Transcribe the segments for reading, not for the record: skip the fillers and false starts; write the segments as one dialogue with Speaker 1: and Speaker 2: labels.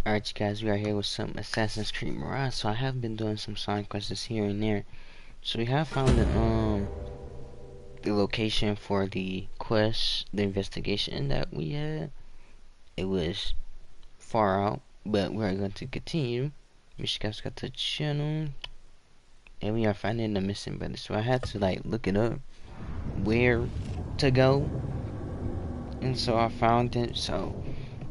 Speaker 1: Alright, you guys, we are here with some Assassin's Creed Mirage. So I have been doing some side quests here and there. So we have found the location for the quest, the investigation that we had. It was far out, but we're going to continue. Wish you guys got the channel, and we are finding the missing brother. So I had to like look it up where to go, and so I found it. So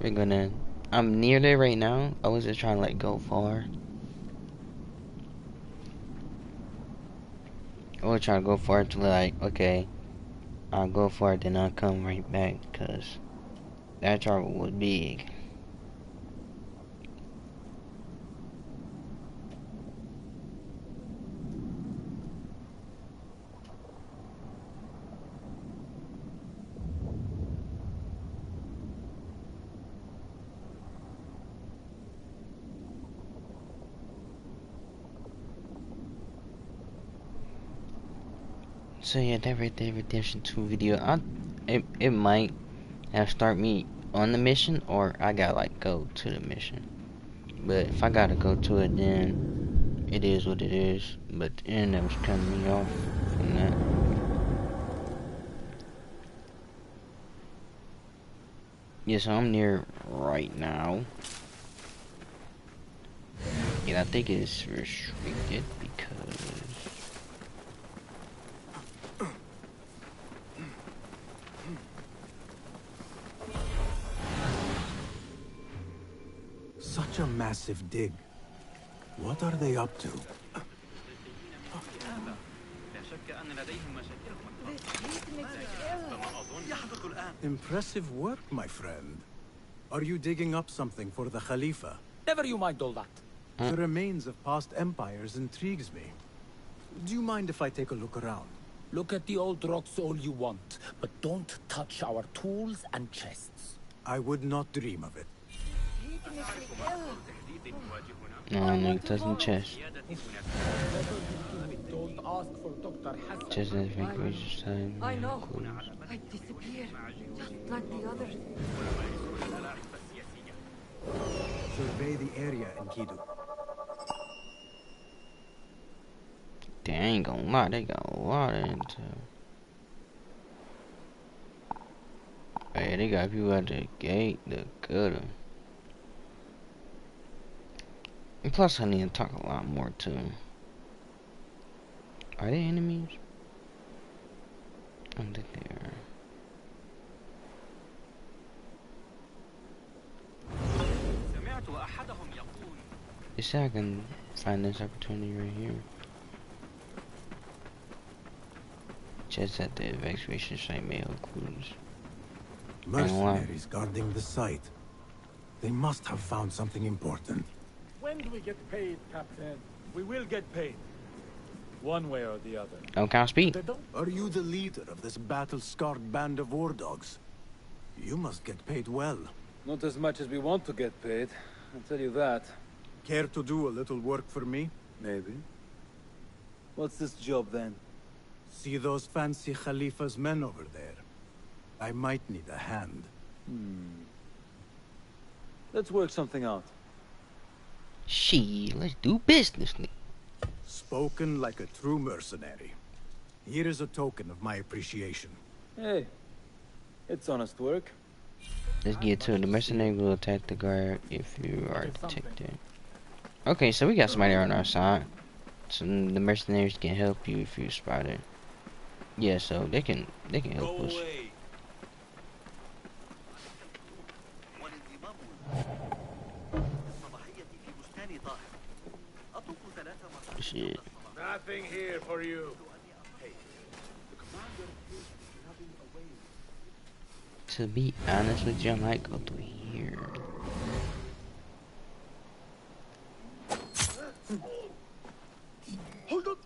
Speaker 1: we're gonna. I'm near there right now. I was just trying to like go far. I was trying to go far to like, okay, I'll go far, then I'll come right back, cause that travel was big. So yeah, that right there, Redemption 2 video. It might have start me on the mission, or I gotta like go to the mission. But if I gotta go to it, then it is what it is. But the internet was cutting me off from that. Yes, I'm near right now. And I think it's restricted because
Speaker 2: such a massive dig. What are they up to? Impressive work, my friend. Are you digging up something for the Khalifa?
Speaker 3: Never you mind all that.
Speaker 2: The remains of past empires intrigues me. Do you mind if I take a look around?
Speaker 3: Look at the old rocks all you want, but don't touch our tools and chests.
Speaker 2: I would not dream of it.
Speaker 1: no, no, it doesn't chest.
Speaker 3: Don't ask for Dr. Hassan.
Speaker 1: Just as requires time.
Speaker 4: I know. I disappear, just like the others.
Speaker 2: Survey the area, Enkidu.
Speaker 1: They ain't gonna lie, they got a lot of intel. Hey, they got people at the gate, the gutter. And plus, I need to talk a lot more too. Are they enemies? I don't think they are. They say I can find this opportunity right here. Just at the evacuation site may hold clues.
Speaker 2: Mercenaries guarding the site. They must have found something important.
Speaker 5: When do we get paid, Captain? We will get paid. One way or the other.
Speaker 1: Oh, can't speak.
Speaker 2: Are you the leader of this battle-scarred band of war dogs? You must get paid well.
Speaker 5: Not as much as we want to get paid, I'll tell you that.
Speaker 2: Care to do a little work for me?
Speaker 5: Maybe. What's this job then?
Speaker 2: See those fancy Khalifa's men over there? I might need a hand.
Speaker 5: Let's work something out.
Speaker 1: Let's do business.
Speaker 2: Spoken like a true mercenary. Here is a token of my appreciation.
Speaker 5: Hey, it's honest work.
Speaker 1: Let's get to it. The mercenary will attack the guard if you are detected. Okay, so we got somebody on our side. So the mercenaries can help you if you spot it. Yeah, so they can help us. Shit.
Speaker 5: Nothing here for you.
Speaker 1: To be honest with you, I might go through here.
Speaker 5: Hold on.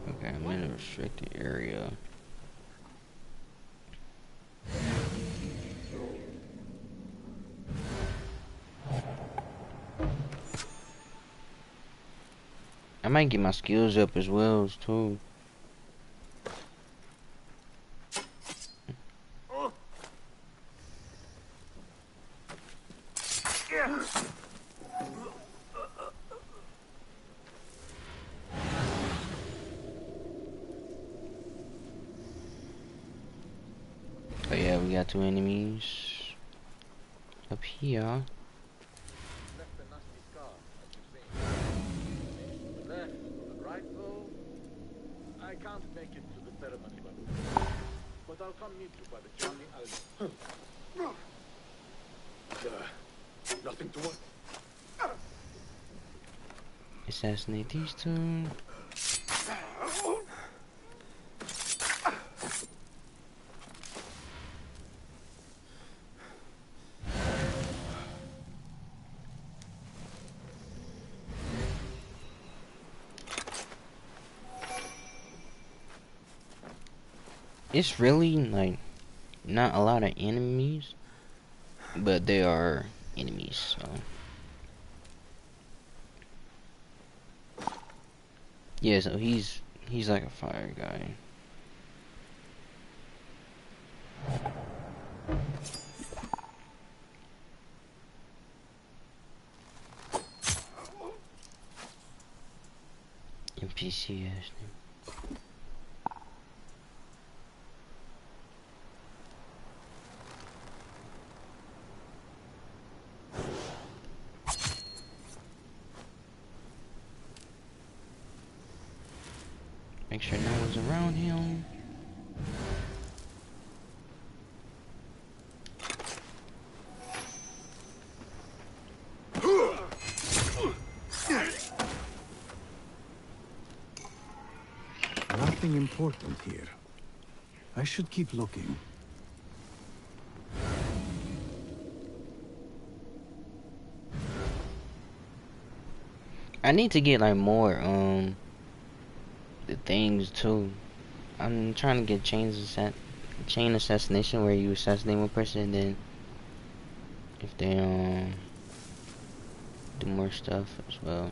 Speaker 1: Okay, I'm in a restricted area. I might get my skills up as well too. Oh yeah, we got two enemies up here.
Speaker 6: Left a nasty scar, as you've seen. To the left, to the right, though. I can't make it to the ceremony, but I'll come meet you by the Johnny Al. Nothing to worry.
Speaker 1: Assassinate these two. It's really like not a lot of enemies, but they are enemies, so yeah, so he's like a fire guy. NPC ass name. Make sure no one's around him.
Speaker 2: Nothing important here. I should keep looking.
Speaker 1: I need to get like more the things too. I'm trying to get chain assassination where you assassinate one person and then if they do more stuff as well.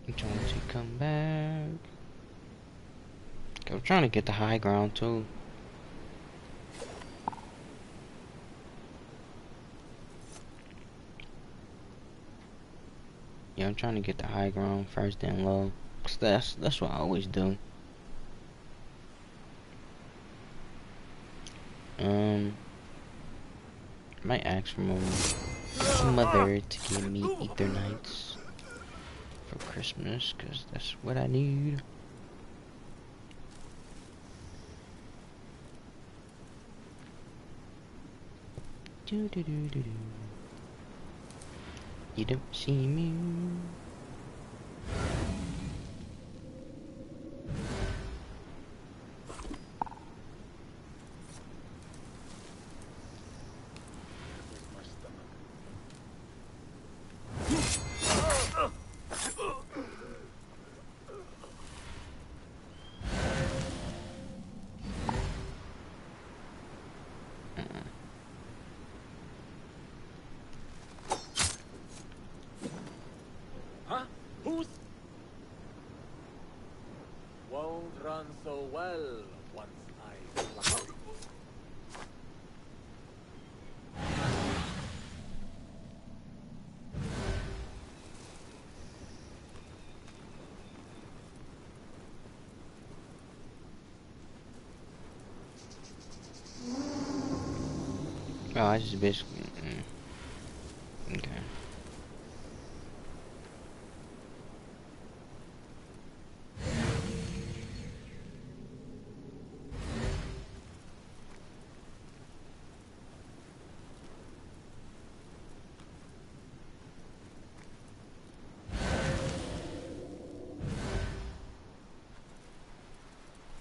Speaker 1: I'm trying to come back. I'm trying to get the high ground too. Yeah, I'm trying to get the high ground first, then low. 'Cause that's what I always do. Might ask for my mother to give me ether nights for Christmas, 'cause that's what I need. Do do do do do. You don't see me.
Speaker 6: My stomach. Huh? Who's? Won't run so well once I pluck you.
Speaker 1: Oh, I just basically. Okay.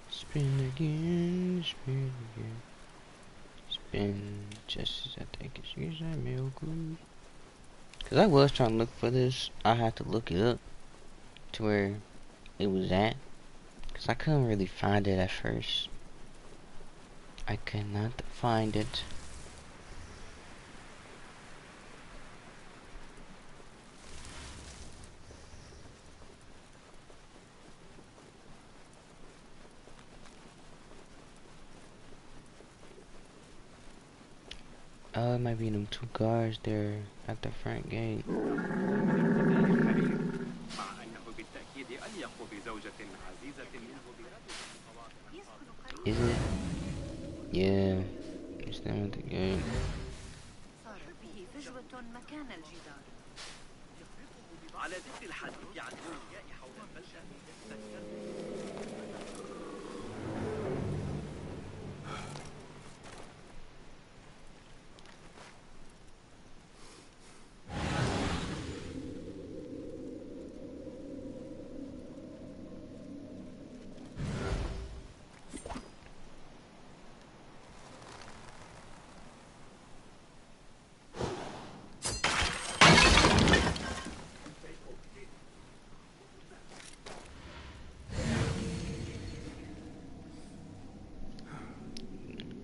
Speaker 1: Spin again, spin again. been just as I think it's usually real good. Cause I was trying to look for this. I had to look it up to where it was at. Cause I couldn't really find it at first. I could not find it. Oh, it might be them two guards there at the front gate. Is it? Yeah. It's them at the gate.
Speaker 4: صار به فجوة مكان الجدار.
Speaker 6: على ذكر الحديث عن الأشياء حول البلدة.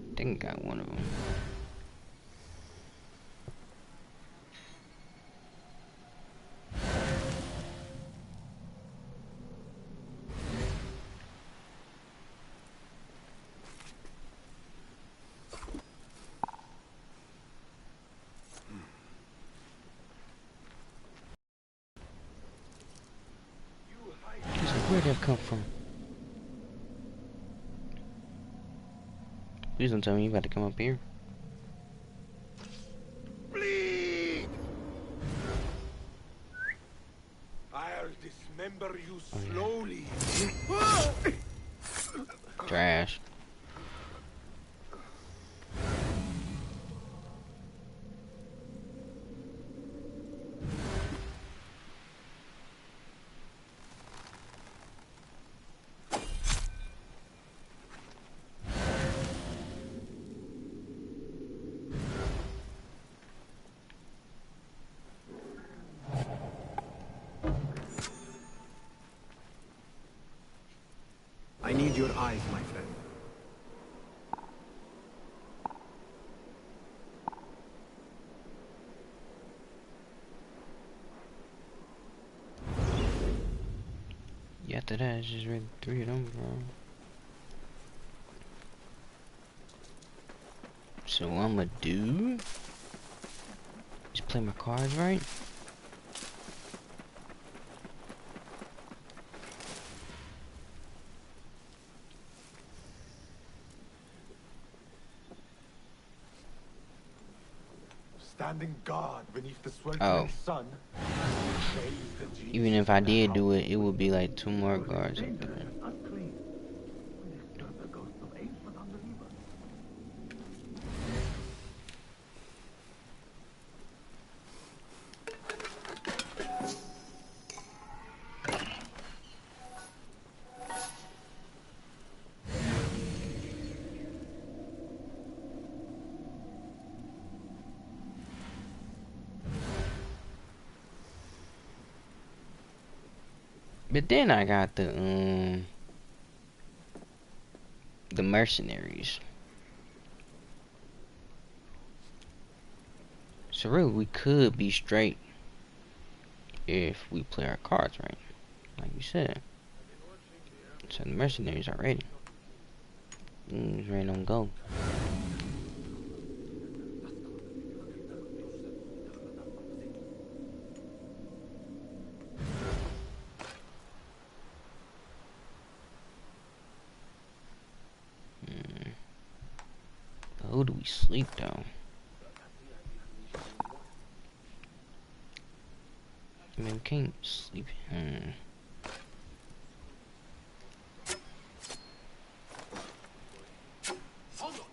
Speaker 1: I think I got one of them. He's like, where'd that come from? Please don't tell me you about to come up here.
Speaker 6: Bleed! I'll dismember you slowly.
Speaker 1: Trash.
Speaker 2: I need your eyes, my friend.
Speaker 1: Yeah, after that, I just read 3 of them, bro. So what I'm gonna do is play my cards right.
Speaker 6: Standing guard beneath the sweltering sun.
Speaker 1: Even if I did do it, it would be like 2 more guards up there. But then I got the mercenaries. So really we could be straight if we play our cards right. Like you said. So the mercenaries are ready. Ready on go. Who do we sleep though? I mean, we can't sleep. Hold up.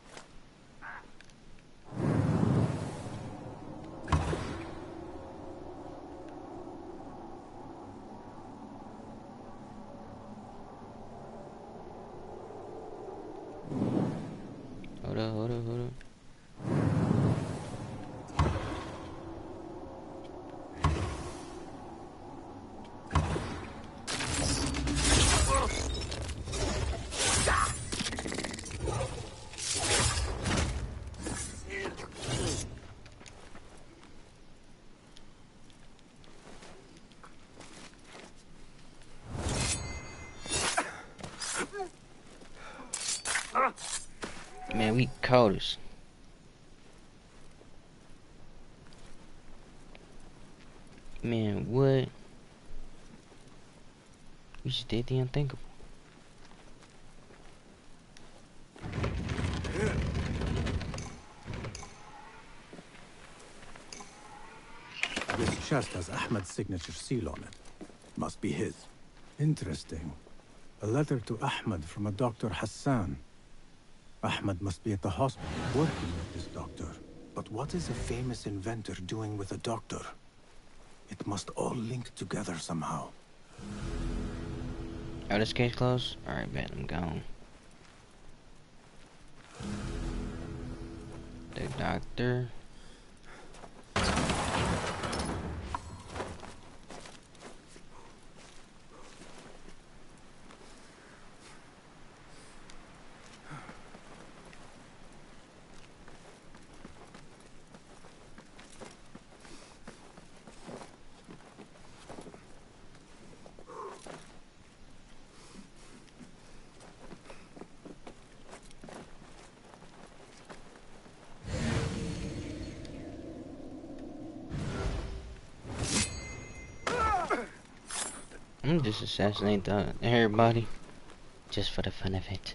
Speaker 1: Man, we coders. Man, what? We just did the unthinkable.
Speaker 2: This chest has Ahmed's signature seal on it. Must be his. Interesting. A letter to Ahmed from a Dr. Hassan. Ahmed must be at the hospital working with this doctor. But what is a famous inventor doing with a doctor? It must all link together somehow.
Speaker 1: Oh, this case closed? Alright, bet I'm gone. The doctor. I'm just assassinate everybody. Just for the fun of it.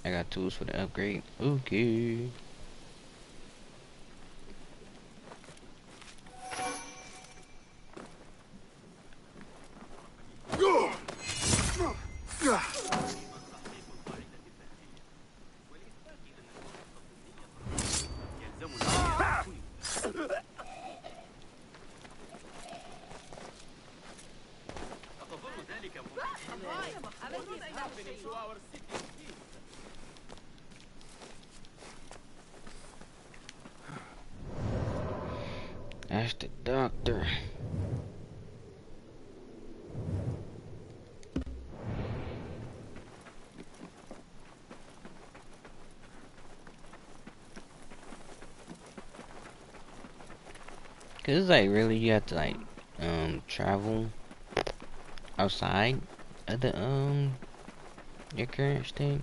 Speaker 1: I got tools for the upgrade. Okay. That's the doctor. Cause it's like really you have to like travel outside of the your current state.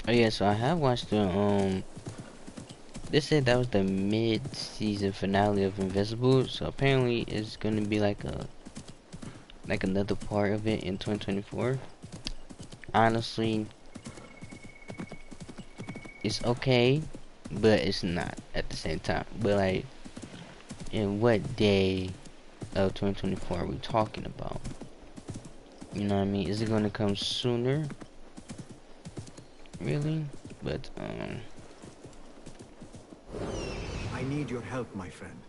Speaker 1: Oh yeah, so I have watched the they said that was the mid-season finale of Invisible, so apparently it's gonna be like another part of it in 2024. Honestly, it's okay, but it's not at the same time. But like, in what day of 2024 are we talking about? You know what I mean? Is it gonna come sooner? Really? But
Speaker 2: I need your help, my friend.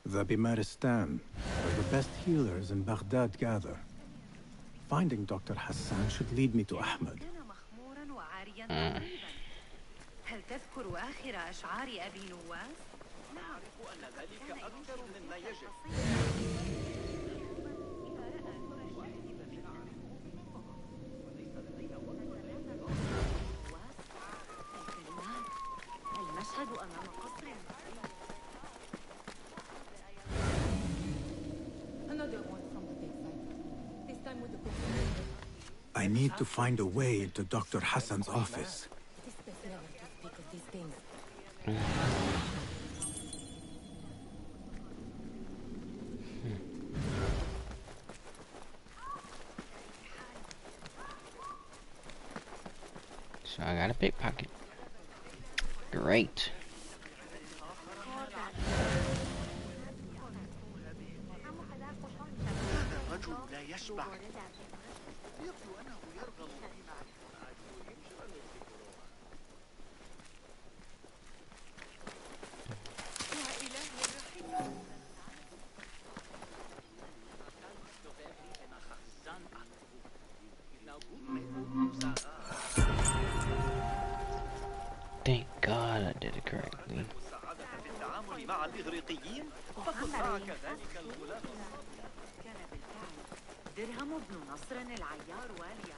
Speaker 2: The Bimaristan, where the best healers in Baghdad gather. Finding Dr. Hassan should lead me to Ahmed.
Speaker 4: هل تذكر آخر أشعار أبي نواس؟
Speaker 6: أعرف أن ذلك أكثر مما يجب.
Speaker 2: need to find a way into Dr. Hassan's office.
Speaker 4: It is best never to speak of these things.
Speaker 1: So I got a pickpocket. Great.
Speaker 7: الرجل لا يشبع. يبدو أنه يرغب في معرفة.
Speaker 1: Thank God I did it correctly.
Speaker 7: في التعامل مع الإغريقيين فخذ معك ذلك الغلاف.
Speaker 4: كان بالفعل درهم ابن نصر العيار واليا.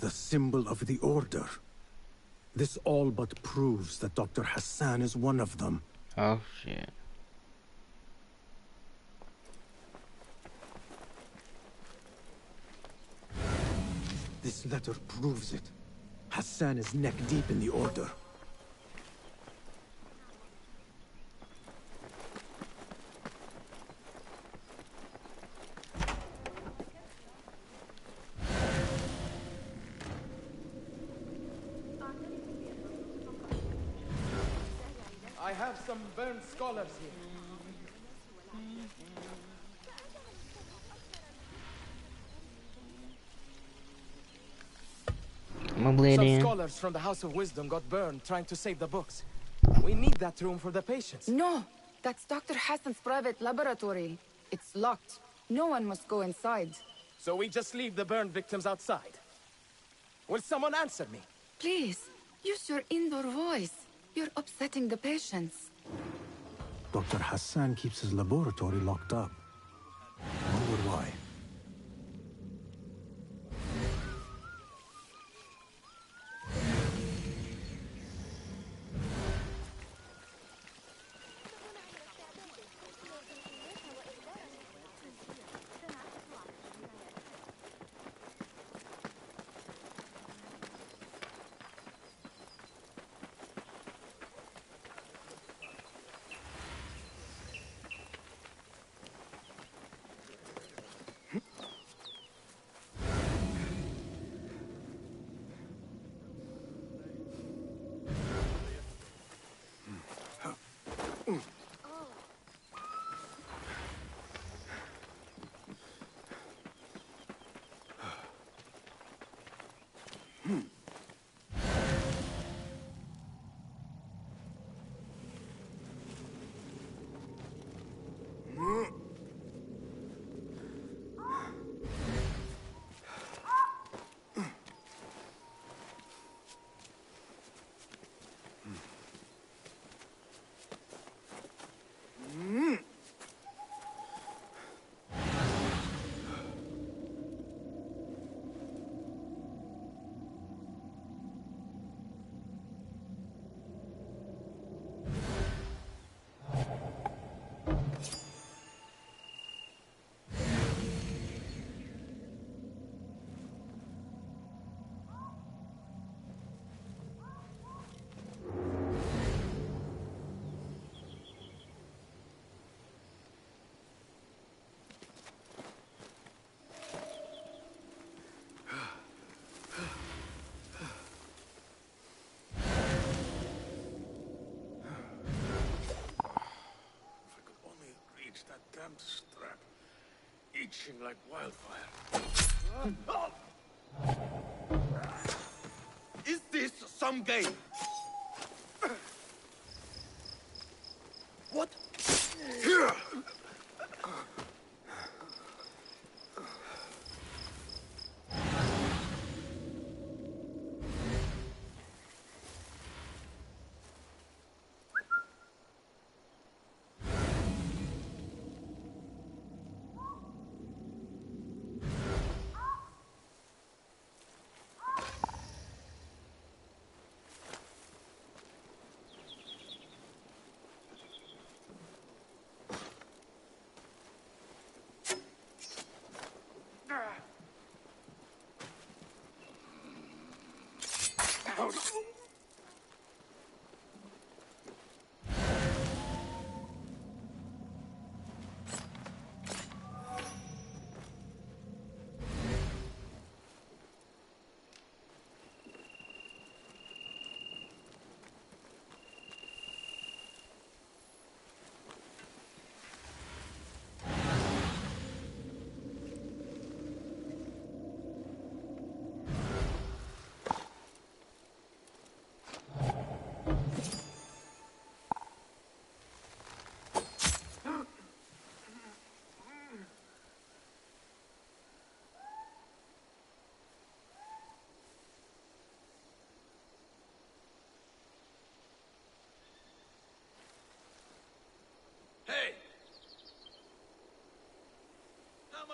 Speaker 2: The symbol of the Order. This all but proves that Dr. Hassan is one of them.
Speaker 1: Oh shit.
Speaker 2: This letter proves it. Hassan is neck deep in the Order.
Speaker 8: I have some burned scholars here.
Speaker 1: I'm gonna bleed
Speaker 8: Some
Speaker 1: in.
Speaker 8: scholars from the House of Wisdom got burned trying to save the books. We need that room for the patients.
Speaker 9: No, that's Dr. Hassan's private laboratory. It's locked. No one must go inside.
Speaker 8: So we just leave the burned victims outside. Will someone answer me?
Speaker 9: Please, use your indoor voice. You're upsetting the patients.
Speaker 2: Dr. Hassan keeps his laboratory locked up. Wonder why.
Speaker 6: That damn strap. Itching like wildfire. Is this some game? What?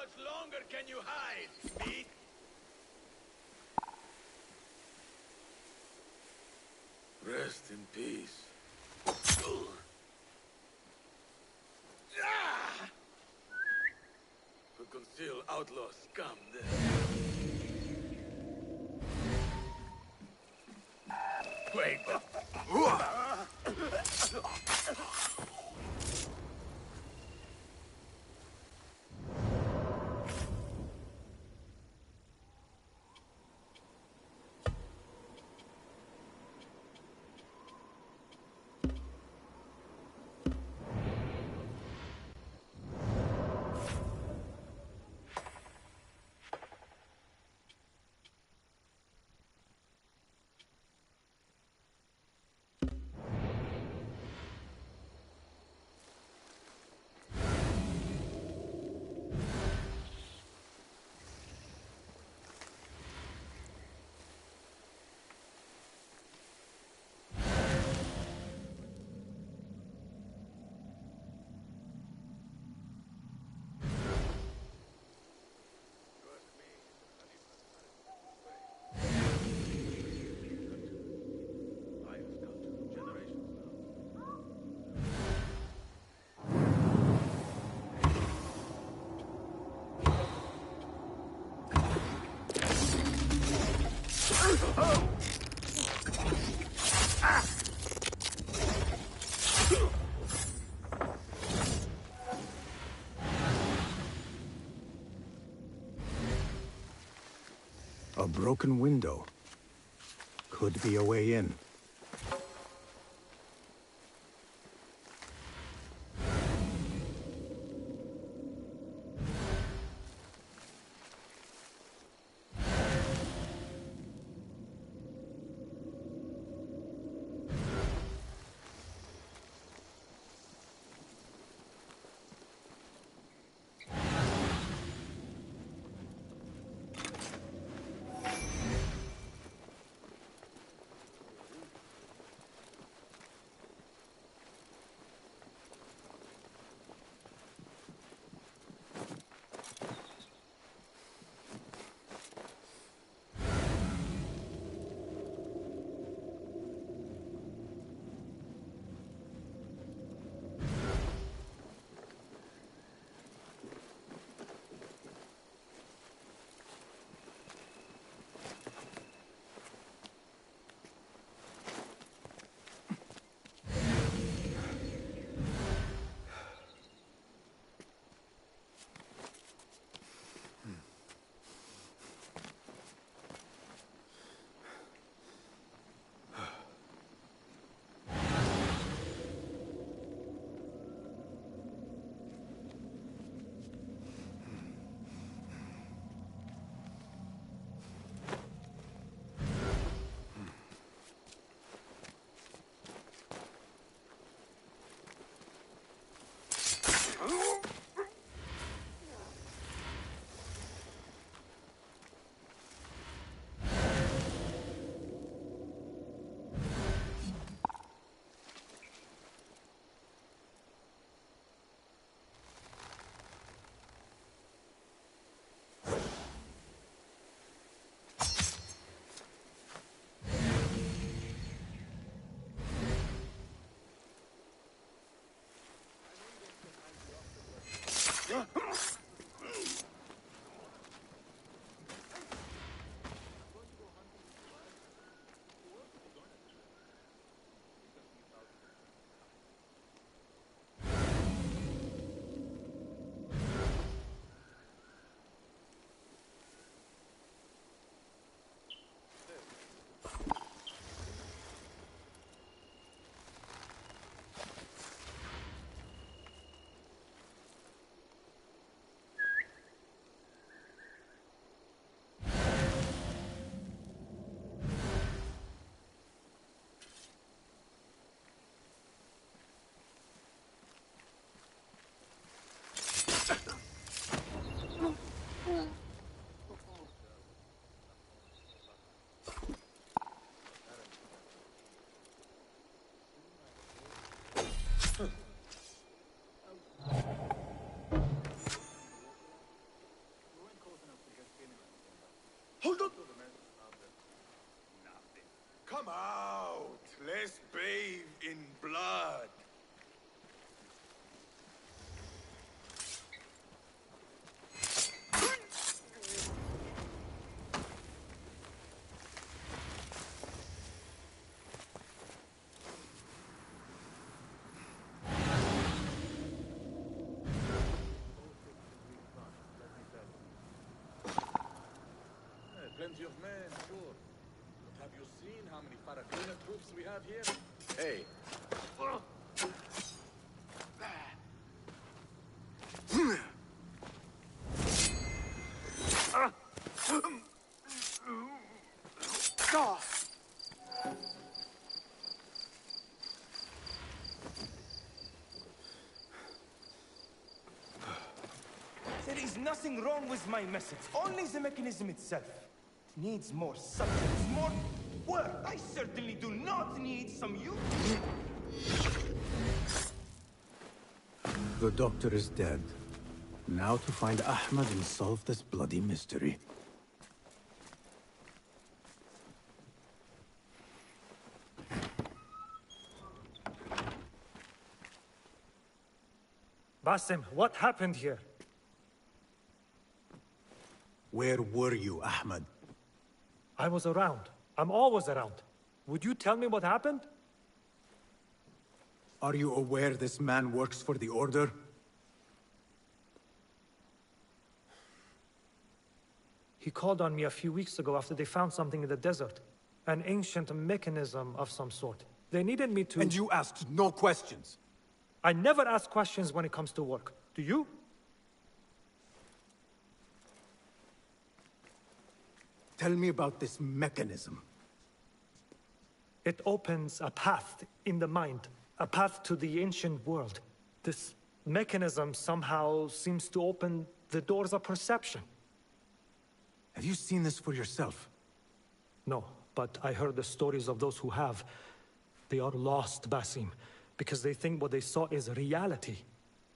Speaker 6: much longer can you hide, Meat? Rest in peace. To conceal outlaw scum there. Wait.
Speaker 2: A broken window. Could be a way in.
Speaker 10: Let's bathe in blood.
Speaker 6: Plenty of men, sure. But have you seen how many Farakuna troops we have here? Hey.
Speaker 8: There is nothing wrong with my message, only the mechanism itself. It needs more substance, more work. I certainly do not need some you.
Speaker 2: The doctor is dead. Now to find Ahmed and solve this bloody mystery.
Speaker 5: Basim, what happened here?
Speaker 2: Where were you, Ahmed?
Speaker 5: I was around. I'm always around. Would you tell me what happened?
Speaker 2: Are you aware this man works for the Order?
Speaker 5: He called on me a few weeks ago after they found something in the desert. An ancient mechanism of some sort. They needed me to...
Speaker 2: And you asked no questions?
Speaker 5: I never ask questions when it comes to work. Do you?
Speaker 2: Tell me about this mechanism.
Speaker 5: It opens a path in the mind, a path to the ancient world. This mechanism somehow seems to open the doors of perception.
Speaker 2: Have you seen this for yourself?
Speaker 5: No, but I heard the stories of those who have. They are lost, Basim, because they think what they saw is reality.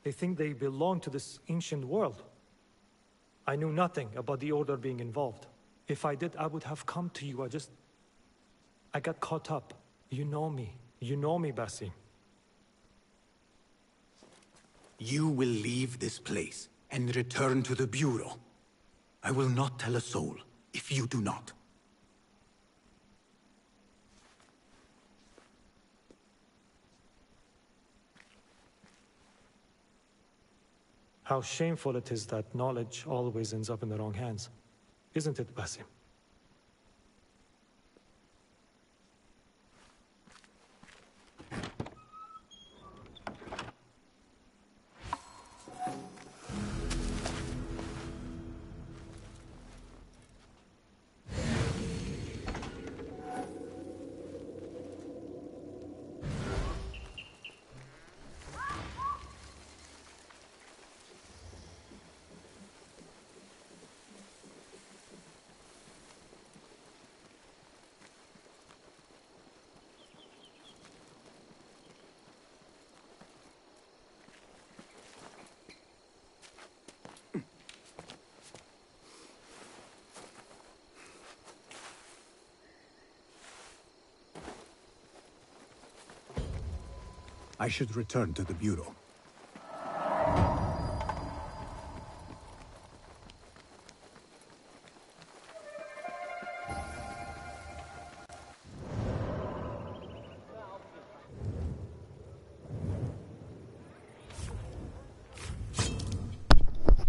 Speaker 5: They think they belong to this ancient world. I knew nothing about the Order being involved. If I did, I would have come to you. I got caught up. You know me. You know me, Basim.
Speaker 2: You will leave this place and return to the Bureau. I will not tell a soul if you do not.
Speaker 5: How shameful it is that knowledge always ends up in the wrong hands. Isn't it, Basim?
Speaker 2: I should return to the Bureau.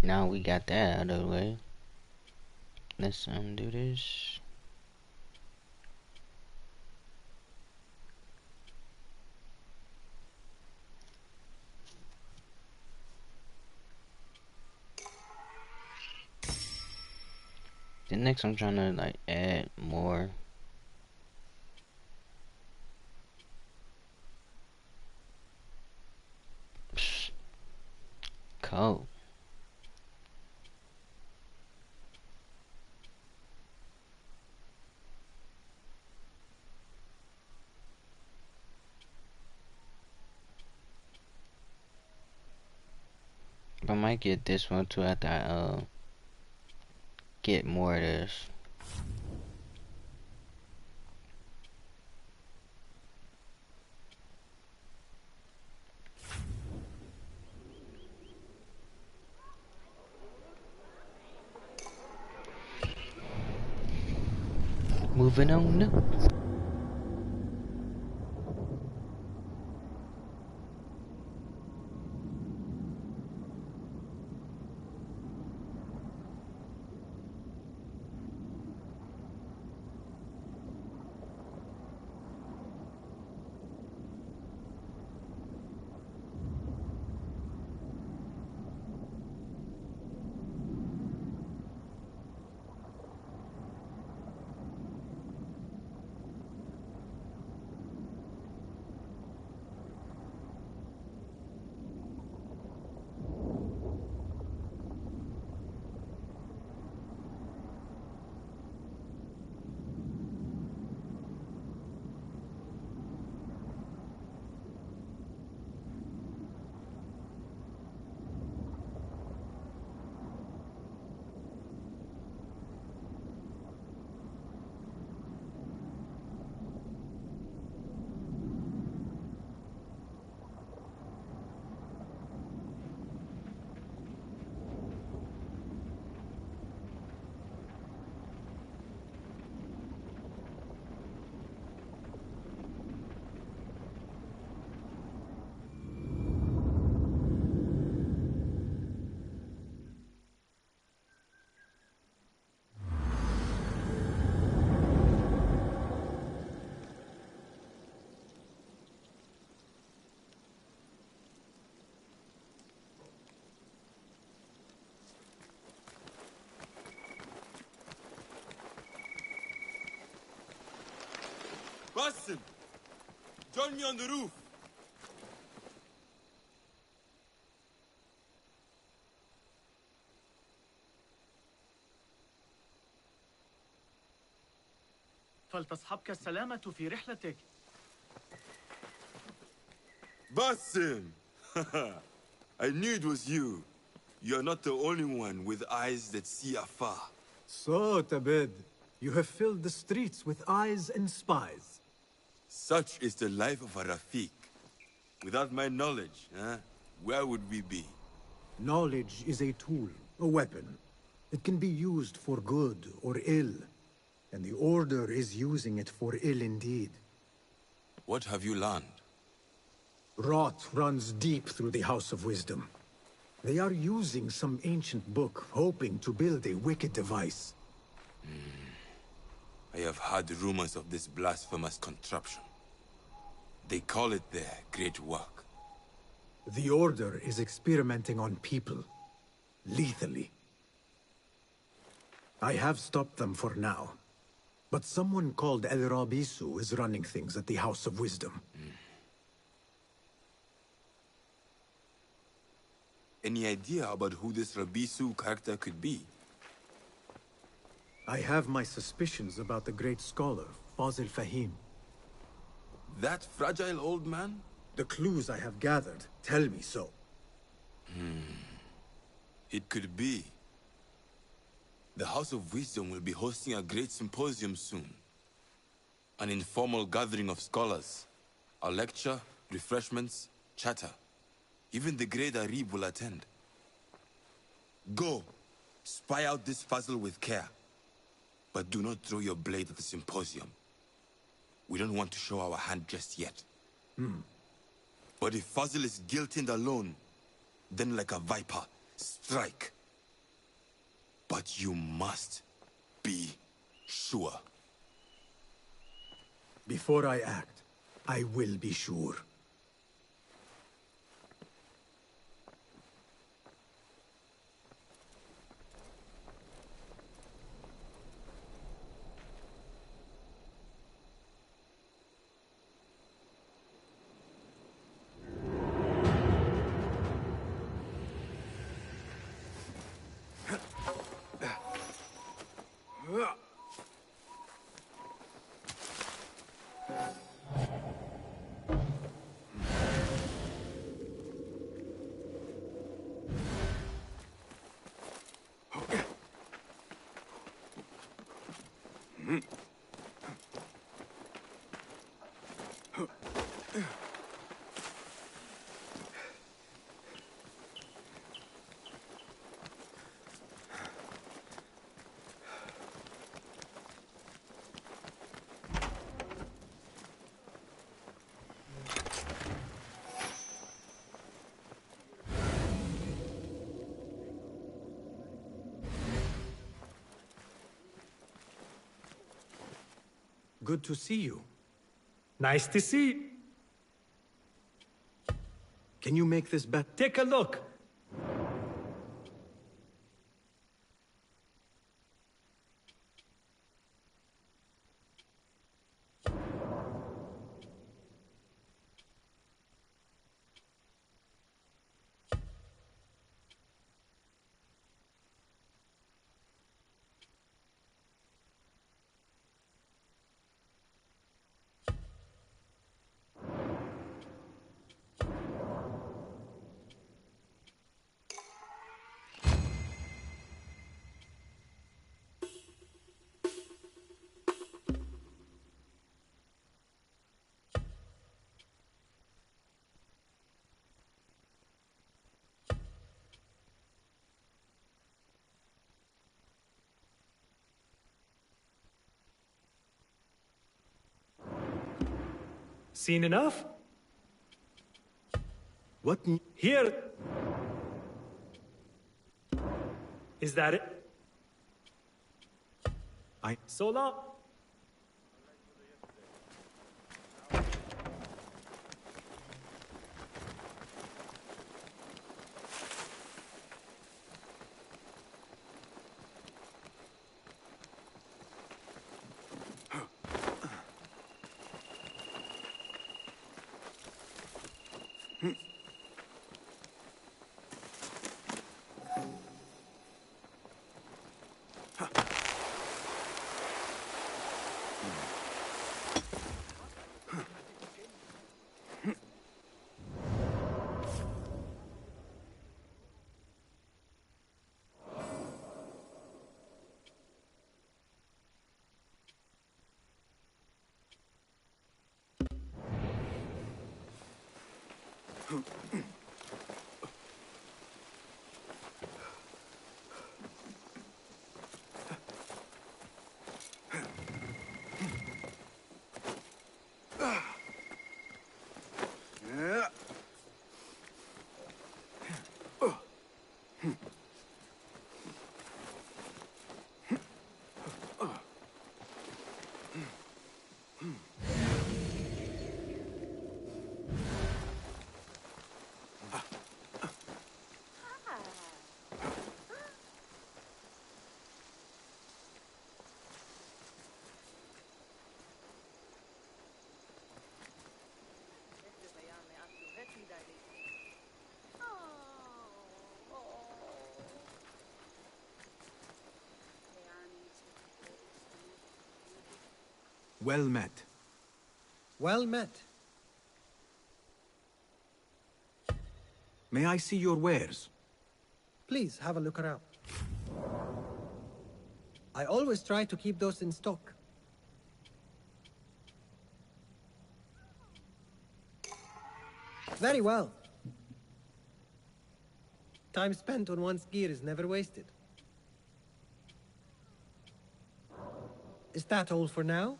Speaker 1: Now we got that out of the way. Let's do this. The next I'm trying to like add more. Cool. I might get this one too after I get more of this. moving on.
Speaker 10: Basim, join me on the roof.
Speaker 11: فلتصحبك السلامة في رحلتك.
Speaker 10: Basim! I knew it was you. You're not the only one with eyes that see afar.
Speaker 2: So, Tabid, you have filled the streets with eyes and spies.
Speaker 10: Such is the life of a Rafiq. Without my knowledge, where would we be?
Speaker 2: Knowledge is a tool, a weapon. It can be used for good or ill. And the Order is using it for ill indeed.
Speaker 10: What have you learned?
Speaker 2: Rot runs deep through the House of Wisdom. They are using some ancient book, hoping to build a wicked device.
Speaker 10: I have heard rumors of this blasphemous contraption. They call it their great work.
Speaker 2: The Order is experimenting on people. Lethally. I have stopped them for now. But someone called El Rabisu is running things at the House of Wisdom.
Speaker 10: Any idea about who this Rabisu character could be?
Speaker 2: I have my suspicions about the great scholar, Fazil Fahim.
Speaker 10: That fragile old man?
Speaker 2: The clues I have gathered tell me so.
Speaker 10: It could be. The House of Wisdom will be hosting a great symposium soon. An informal gathering of scholars. A lecture, refreshments, chatter. Even the great Arib will attend. Go, spy out this puzzle with care. But do not throw your blade at the symposium. We don't want to show our hand just yet. But if Fazil is guilty and alone, then like a viper, strike. But you must be sure.
Speaker 2: Before I act, I will be sure. Good to see you.
Speaker 5: Nice to see.
Speaker 2: Can you make this bet?
Speaker 5: Take a look. Seen enough?
Speaker 2: What?
Speaker 5: Here. Is that it? So long.
Speaker 2: Well met.
Speaker 12: Well met.
Speaker 2: May I see your wares?
Speaker 12: Please have a look around. I always try to keep those in stock. Very well. Time spent on one's gear is never wasted. Is that all for now?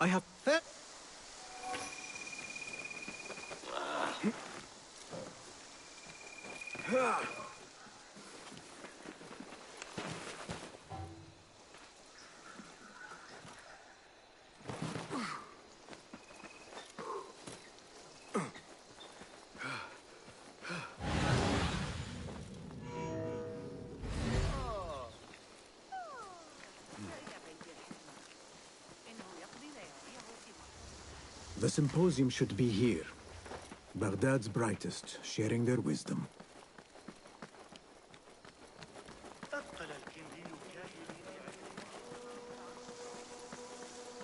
Speaker 2: I have... The symposium should be here. Baghdad's brightest, sharing their wisdom.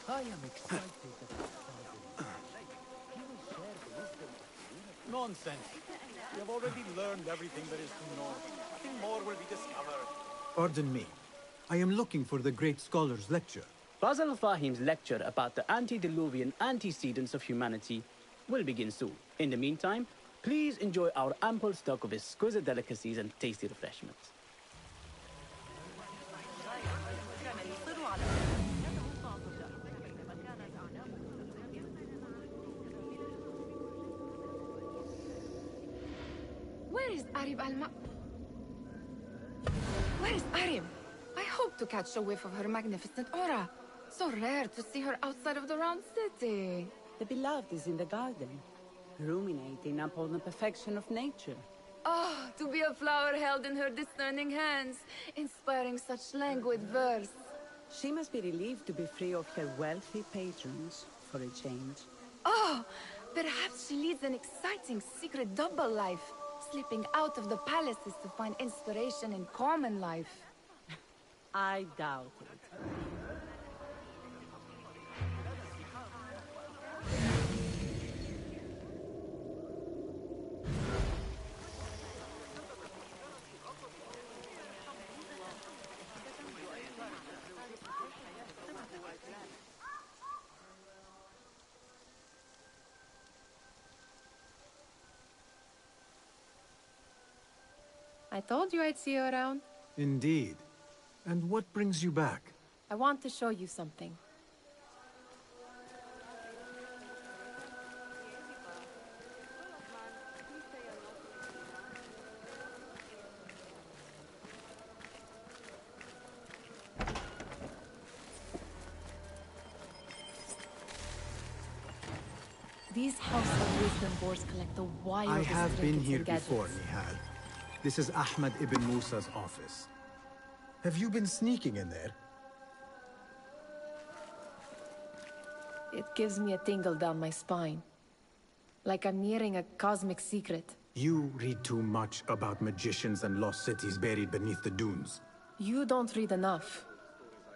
Speaker 3: I am excited that he will share the wisdom of the universe. Nonsense. We have already learned everything there is to know. Nothing more will be discovered.
Speaker 2: Pardon me. I am looking for the great scholar's lecture.
Speaker 13: Basil Fahim's lecture about the antediluvian antecedents of humanity will begin soon. In the meantime, please enjoy our ample stock of exquisite delicacies and tasty refreshments.
Speaker 9: Where is Arib Where is Arib? I hope to catch a whiff of her magnificent aura. So rare to see her outside of the round city.
Speaker 4: The beloved is in the garden, ruminating upon the perfection of nature.
Speaker 9: Oh, to be a flower held in her discerning hands, inspiring such languid verse.
Speaker 4: She must be relieved to be free of her wealthy patrons, for a change.
Speaker 9: Oh, perhaps she leads an exciting secret double life, slipping out of the palaces to find inspiration in common life.
Speaker 4: I doubt it.
Speaker 14: I told you I'd see you around.
Speaker 2: Indeed. And what brings you back?
Speaker 14: I want to show you something. These House of Wisdom boards collect the wildest
Speaker 2: I have been
Speaker 14: trinkets
Speaker 2: here
Speaker 14: and gadgets.
Speaker 2: before, Nihal. This is Ahmed ibn Musa's office. Have you been sneaking in there?
Speaker 14: It gives me a tingle down my spine. Like I'm nearing a cosmic secret.
Speaker 2: You read too much about magicians and lost cities buried beneath the dunes.
Speaker 14: You don't read enough.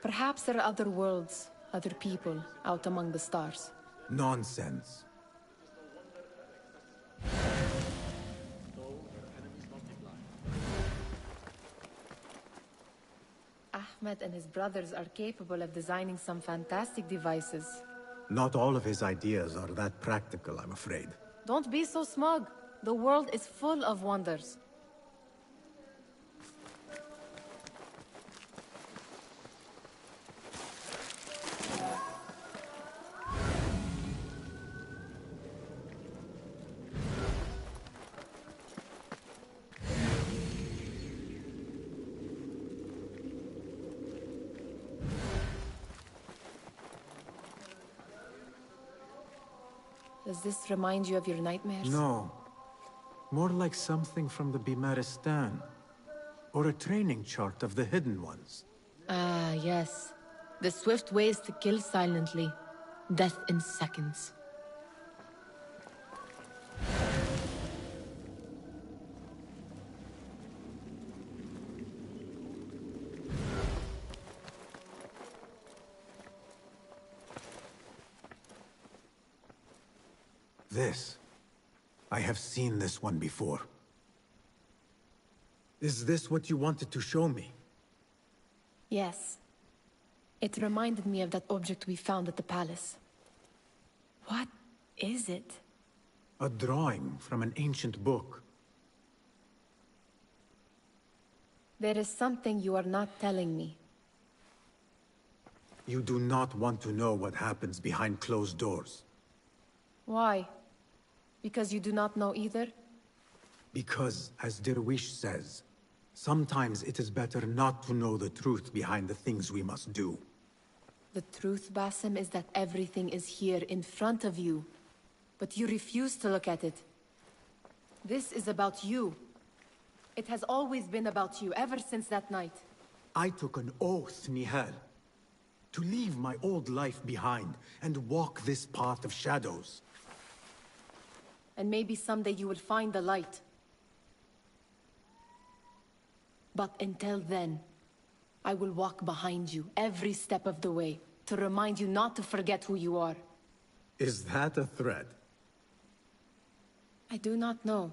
Speaker 14: Perhaps there are other worlds, other people, out among the stars.
Speaker 2: Nonsense.
Speaker 14: Ahmed and his brothers are capable of designing some fantastic devices.
Speaker 2: Not all of his ideas are that practical, I'm afraid.
Speaker 14: Don't be so smug. The world is full of wonders. Does this remind you of your nightmares?
Speaker 2: No. More like something from the Bimaristan. Or a training chart of the Hidden Ones.
Speaker 14: Ah, yes. The swift ways to kill silently. Death in seconds.
Speaker 2: This. I have seen this one before. Is this what you wanted to show me?
Speaker 14: Yes. It reminded me of that object we found at the palace. What is it?
Speaker 2: A drawing from an ancient book.
Speaker 14: There is something you are not telling me.
Speaker 2: You do not want to know what happens behind closed doors.
Speaker 14: Why? Because you do not know either?
Speaker 2: Because, as Derwish says, sometimes it is better not to know the truth behind the things we must do.
Speaker 14: The truth, Basim, is that everything is here in front of you. But you refuse to look at it. This is about you. It has always been about you, ever since that night.
Speaker 2: I took an oath, Nihal, to leave my old life behind and walk this path of shadows.
Speaker 14: And maybe someday you will find the light. But until then, I will walk behind you every step of the way to remind you not to forget who you are.
Speaker 2: Is that a threat?
Speaker 14: I do not know.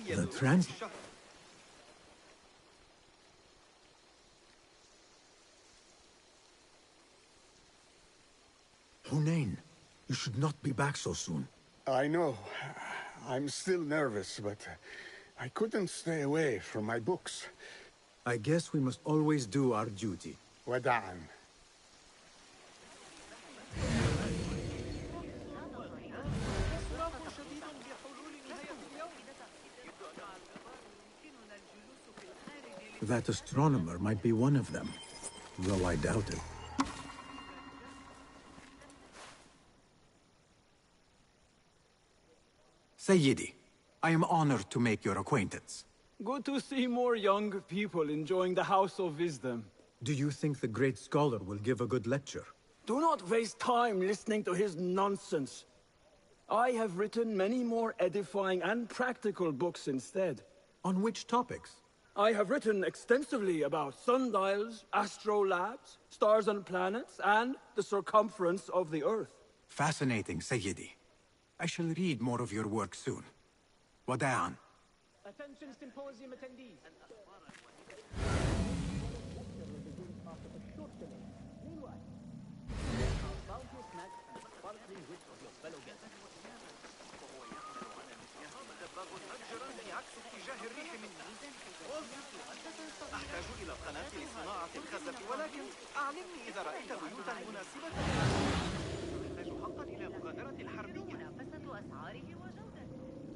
Speaker 2: The trans... You should not be back so soon.
Speaker 15: I know. I'm still nervous, but I couldn't stay away from my books.
Speaker 2: I guess we must always do our duty.
Speaker 15: وداعا.
Speaker 2: That astronomer might be one of them, though I doubt it. Sayyidi, I am honored to make your acquaintance.
Speaker 16: Good to see more young people enjoying the House of Wisdom.
Speaker 2: Do you think the great scholar will give a good lecture?
Speaker 16: Do not waste time listening to his nonsense. I have written many more edifying and practical books instead.
Speaker 2: On which topics?
Speaker 16: I have written extensively about sundials, astrolabes, stars and planets, and the circumference of the Earth.
Speaker 2: Fascinating, Sayyidi. I shall read more of your work soon. Wada'an.
Speaker 13: Attention symposium attendees. Meanwhile, our bounteous snacks and the sparkling wit of your fellow guests.
Speaker 7: أحتاج إلى القناة لصناعة الخزف، ولكن أعلمني إذا رأيت بيوتا مناسبة. أحتاج حقا إلى مغادرة الحربية.
Speaker 4: منافسة أسعاره وجودته.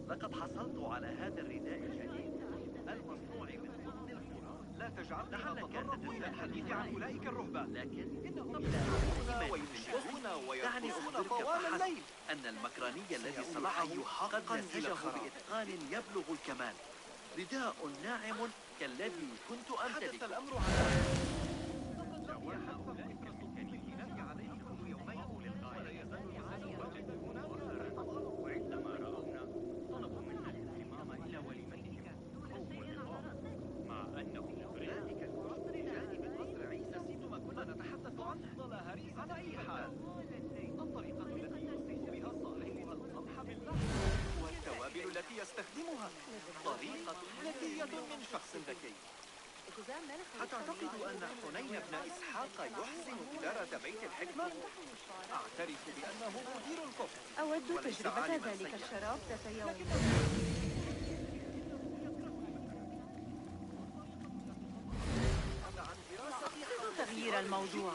Speaker 7: لقد حصلت على هذا الرداء الجديد المصنوع من قطن الفرة. لا تجعلني أتطرق إلى الحديث عن أولئك الرهبان، لكن إنهم يلعبون وينشزون ويرقصون طوال الليل. أن المكراني الذي صنعه قد نسجه بإتقان يبلغ الكمال. رداء ناعم كالذي كنت أمتلك. حدث الأمر على التي يستخدمها طريقة ذكية من شخص ذكي. أتعتقد أن حنين بن إسحاق يحسن إدارة بيت الحكمة؟ أعترف بأنه مدير الكفر.
Speaker 4: أود تجربة ذلك الشراب ذات يوم. تغيير الموضوع.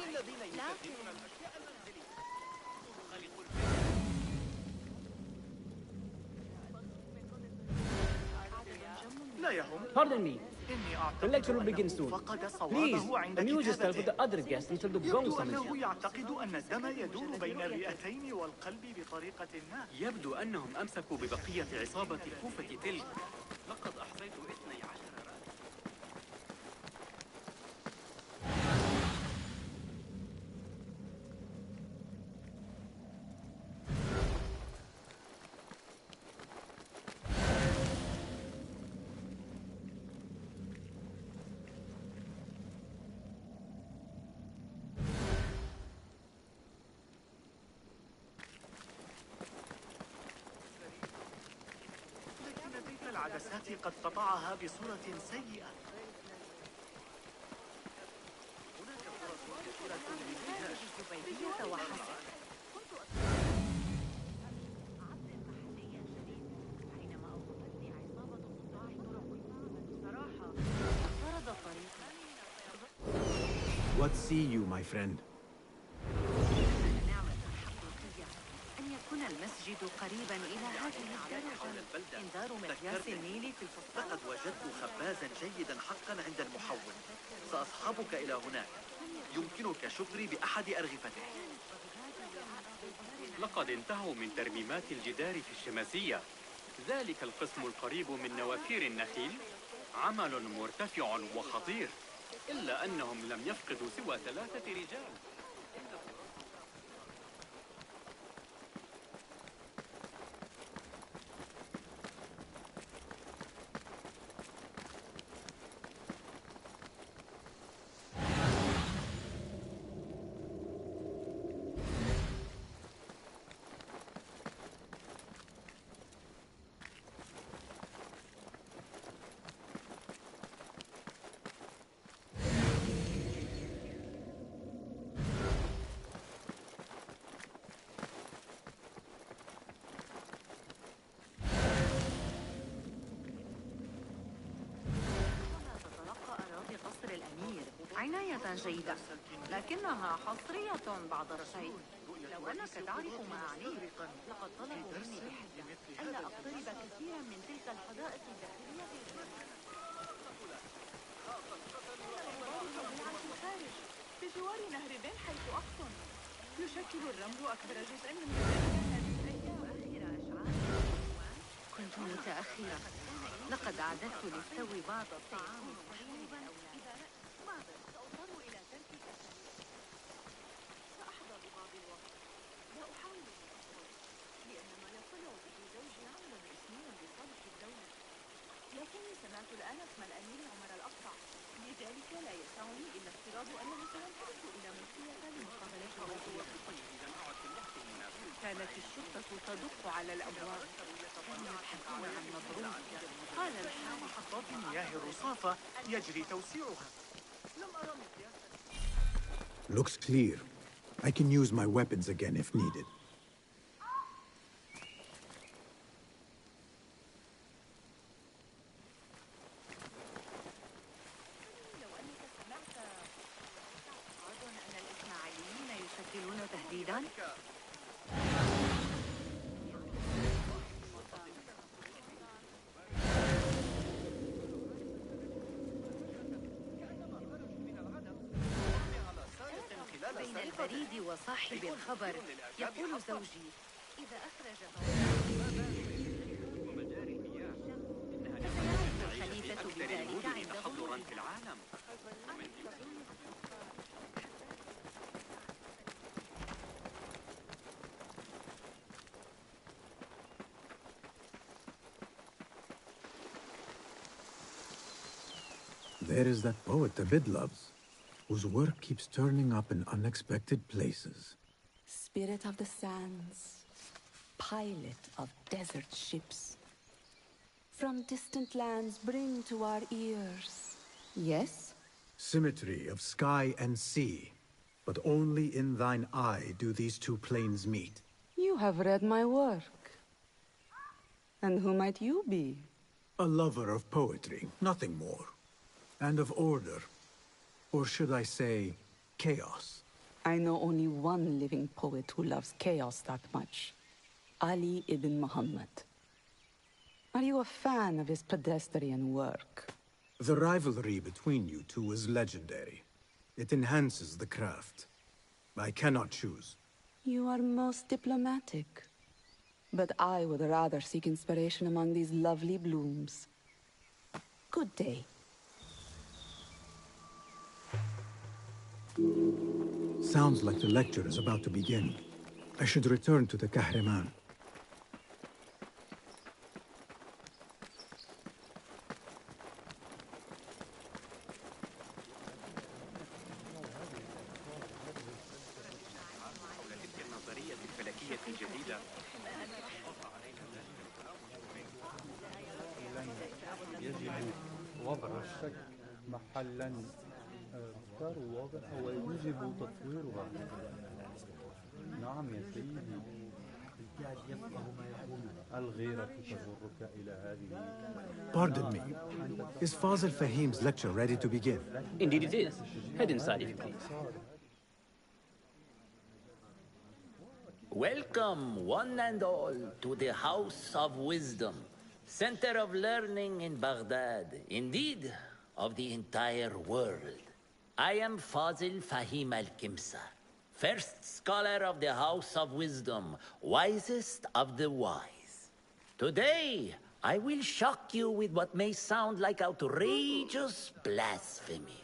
Speaker 13: Pardon me. The lecture will begin soon. Please, amuse yourself with the other guests until the gong summons you.
Speaker 11: يعتقد أن الدم يدور بين الرئتين والقلب بطريقة ما.
Speaker 17: يبدو أنهم أمسكوا ببقية عصابة الكوفة تلك. لقد أحصيت 12 رأسا.
Speaker 11: العدسات قد قطعها بصورة سيئة.
Speaker 4: هناك فرص كثيرة للميراج الزبيدية وحسب. عبد محليا جديد حينما أوقفتني عصابة قطاع طرق. بصراحة فرض طريقا.
Speaker 2: What see you, my friend?
Speaker 4: أن يكون المسجد قريبا إلى هذه الدرجة. إنذار مقياس النيل في الفصل.
Speaker 7: لقد وجدت خبازا جيدا حقا عند المحول. سأصحبك إلى هناك. يمكنك شكري بأحد أرغفته.
Speaker 17: لقد انتهوا من ترميمات الجدار في الشماسية. ذلك القسم القريب من نوافير النخيل عمل مرتفع وخطير، إلا أنهم لم يفقدوا سوى 3 رجال.
Speaker 4: فكرة جيدة، لكنها حصرية بعض الشيء. لو أنك تعرف ما أعنيه، لقد طلبوا مني بحثها ألا أقترب كثيرا من تلك الحدائق الداخلية في الخارج. في الخارج بجوار نهر بين حيث أقطن، يشكل الرمل أكبر جزء من كنت متأخرة. لقد أعددت للتو بعض الطعام غالبا إذا ماذا سأضطر إلى ترك سأحضر بعض الوقت. لا أحاول التأخر لأن ما يطلع به زوجي عمل رسمي لصالح الدولة، لكني سمعت الآن اسم الأمير عمر الأقطع، لذلك لا يسعني إلا افتراض أنه سينحرف إلى ملكية لمقابلة الوزير. كانت الشرطة تدق على الأبواب، كانوا يبحثون عن مضروب. قال الحارس
Speaker 11: محطات مياه الرصافة يجري توسيعها. لم أرى مقياسا.
Speaker 2: Looks clear. I can use my weapons again if needed.
Speaker 4: لو أنك سمعت اعتقاد أن الإسماعيليين يشكلون تهديدا؟ بين البريد وصاحب الخبر يقول زوجي إذا أخرج الخليفة بذلك عند
Speaker 17: تحضرا في العالم.
Speaker 2: There is that poet Abid loves, whose work keeps turning up in unexpected places.
Speaker 18: Spirit of the sands, pilot of desert ships, from distant lands bring to our ears. Yes?
Speaker 2: Symmetry of sky and sea, but only in thine eye do these two planes meet.
Speaker 18: You have read my work. And who might you be?
Speaker 2: A lover of poetry, nothing more. And of order. Or should I say, chaos.
Speaker 18: I know only one living poet who loves chaos that much. Ali ibn Muhammad. Are you a fan of his pedestrian work?
Speaker 2: The rivalry between you two is legendary. It enhances the craft. I cannot choose.
Speaker 18: You are most diplomatic. But I would rather seek inspiration among these lovely blooms. Good day.
Speaker 2: Sounds like the lecture is about to begin. I should return to the Kahraman.
Speaker 19: يجب وضع الشك محلا مختار واضح ويجب تطويرها. نعم يا سيدي. الغيرة تجرك إلى هذه.
Speaker 2: Pardon me. Is Fazil Fahim's lecture ready to begin?
Speaker 13: Indeed it is. Head inside if you please.
Speaker 20: Welcome, one and all, to the House of Wisdom, center of learning in Baghdad, indeed, of the entire world. I am Fazil Fahim al-Kimsa, first scholar of the House of Wisdom, wisest of the wise. Today, I will shock you with what may sound like outrageous blasphemies.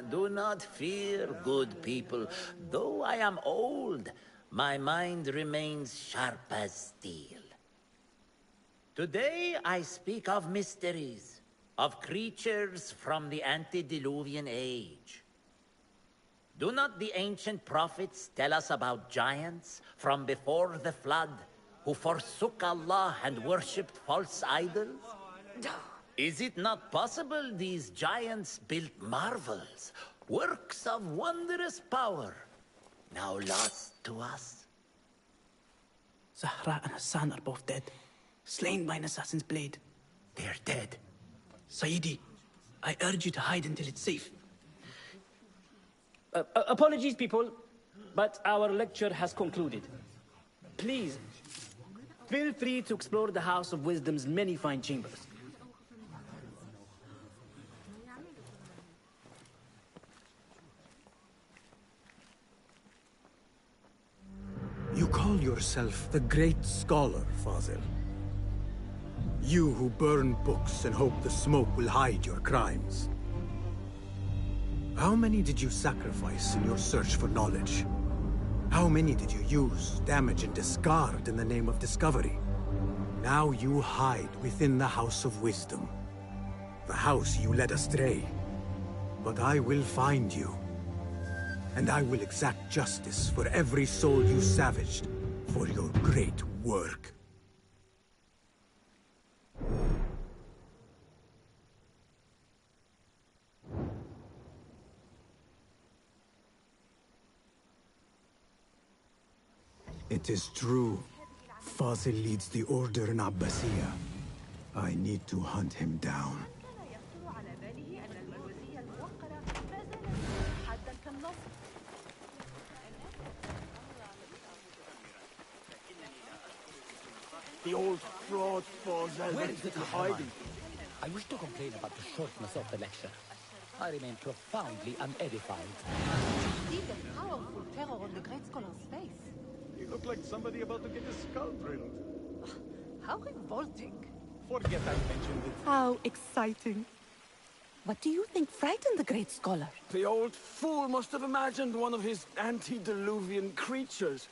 Speaker 20: Do not fear, good people. Though I am old, my mind remains sharp as steel. Today I speak of mysteries, of creatures from the antediluvian age. Do not the ancient prophets tell us about giants from before the flood who forsook Allah and worshipped false idols? Is it not possible these giants built marvels, works of wondrous power, now lost to us?
Speaker 21: Zahra and Hassan are both dead, slain by an assassin's blade.
Speaker 20: They're dead.
Speaker 21: Sayyidi,
Speaker 13: I urge you to hide until it's safe. Apologies, people, but our lecture has concluded. Please, feel free to explore the House of Wisdom's many fine chambers.
Speaker 2: You call yourself the Great Scholar, Fazil. You who burn books and hope the smoke will hide your crimes. How many did you sacrifice in your search for knowledge? How many did you use, damage, and discard in the name of discovery? Now you hide within the House of Wisdom. The house you led astray. But I will find you. And I will exact justice for every soul you savaged for your great work. It is true. Fazil leads the order in Abbasiyah. I need to hunt him down.
Speaker 16: The old fraud Fazil.
Speaker 7: Where is
Speaker 16: Where
Speaker 7: it
Speaker 16: is hiding?
Speaker 7: I wish to complain about the shortness of the lecture. I remain profoundly unedified.
Speaker 14: See the powerful terror on the Great Scholar's face.
Speaker 3: You look like somebody about to get his skull drilled.
Speaker 14: How revolting.
Speaker 3: Forget I mentioned it.
Speaker 18: How exciting. What do you think frightened the Great Scholar?
Speaker 16: The old fool must have imagined one of his antediluvian creatures.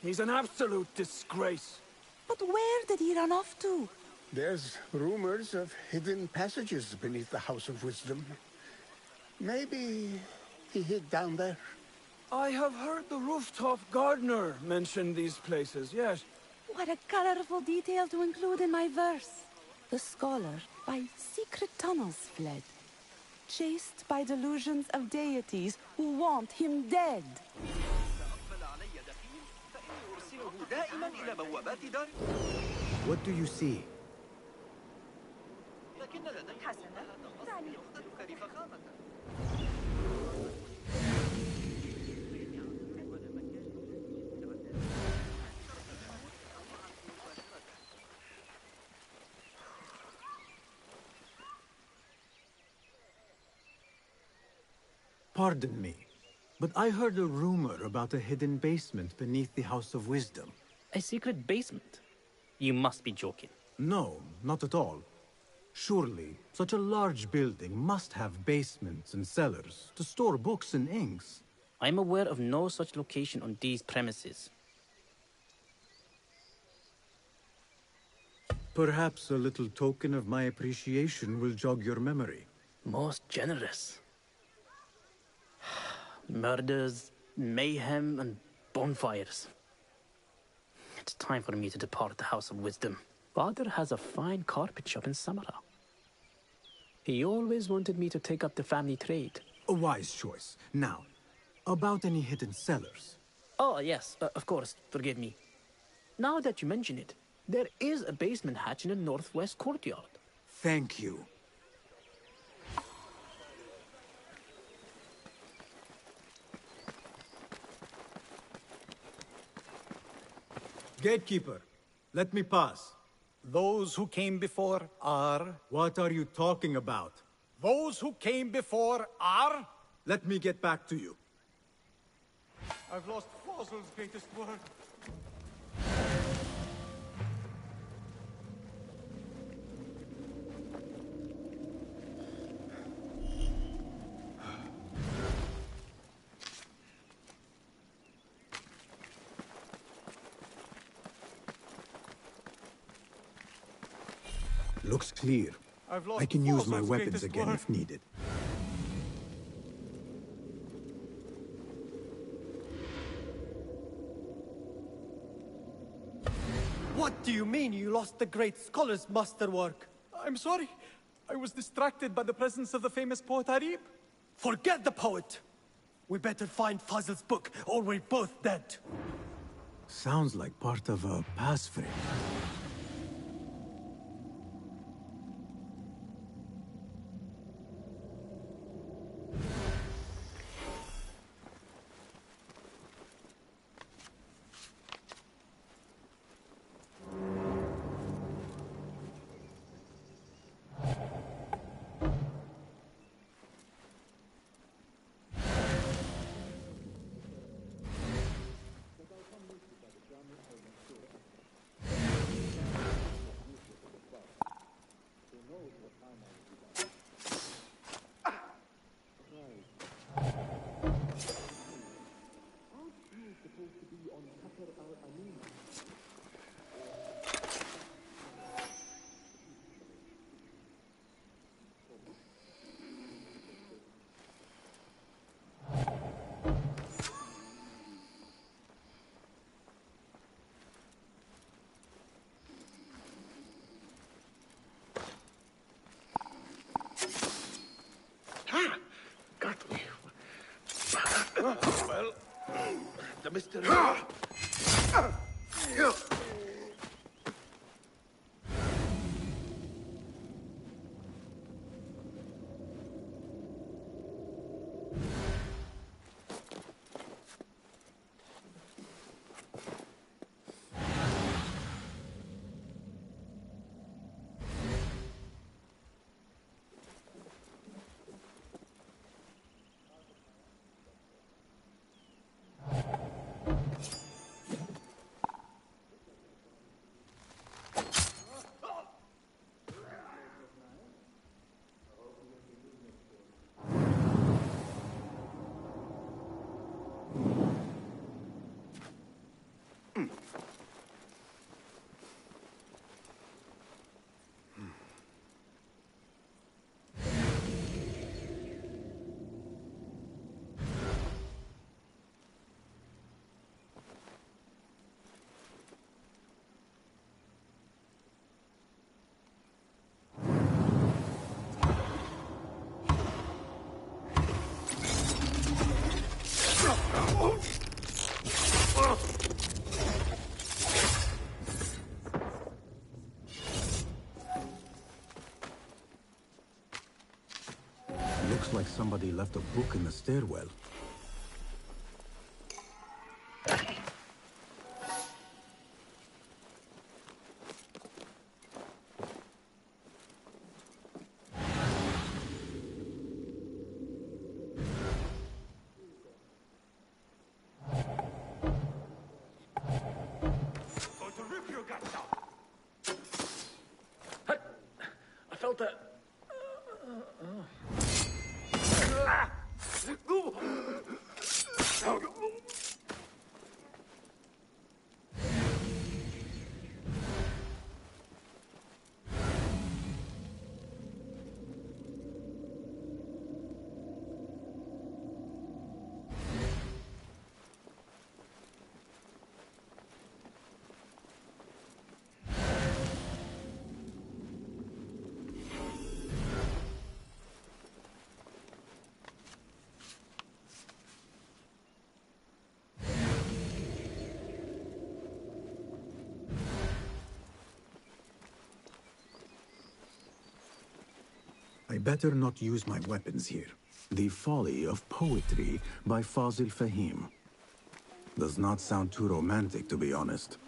Speaker 16: He's an absolute disgrace.
Speaker 18: But where did he run off to?
Speaker 15: There's rumors of hidden passages beneath the House of Wisdom. Maybe he hid down there.
Speaker 16: I have heard the rooftop gardener mention these places, yes.
Speaker 18: What a colorful detail to include in my verse. The scholar by secret tunnels fled, chased by delusions of deities who want him dead.
Speaker 2: What do you see? Pardon me, but I heard a rumor about a hidden basement beneath the House of Wisdom.
Speaker 13: A secret basement? You must be joking.
Speaker 2: No, not at all. Surely, such a large building must have basements and cellars to store books and inks.
Speaker 13: I'm aware of no such location on these premises.
Speaker 2: Perhaps a little token of my appreciation will jog your memory.
Speaker 13: Most generous. Murders, mayhem, and bonfires. It's time for me to depart the House of Wisdom. Father has a fine carpet shop in Samara. He always wanted me to take up the family trade.
Speaker 2: A wise choice. Now, about any hidden cellars?
Speaker 13: Oh, yes, of course, forgive me. Now that you mention it, there is a basement hatch in the northwest courtyard.
Speaker 2: Thank you. Gatekeeper, let me pass.
Speaker 3: Those who came before are...
Speaker 2: What are you talking about?
Speaker 3: Those who came before are...
Speaker 2: Let me get back to you.
Speaker 3: I've lost Fazil's greatest word.
Speaker 2: Looks clear. I can use my weapons again if needed.
Speaker 8: What do you mean you lost the Great Scholar's masterwork?
Speaker 3: I'm sorry. I was distracted by the presence of the famous poet Arib.
Speaker 8: Forget the poet! We better find Fazil's book, or we're both dead.
Speaker 2: Sounds like part of a passphrase.
Speaker 15: Mr.
Speaker 2: Looks like somebody left a book in the stairwell.
Speaker 16: I felt a...
Speaker 2: I better not use my weapons here. The Folly of Poetry by Fazil Fahim. Does not sound too romantic, to be honest.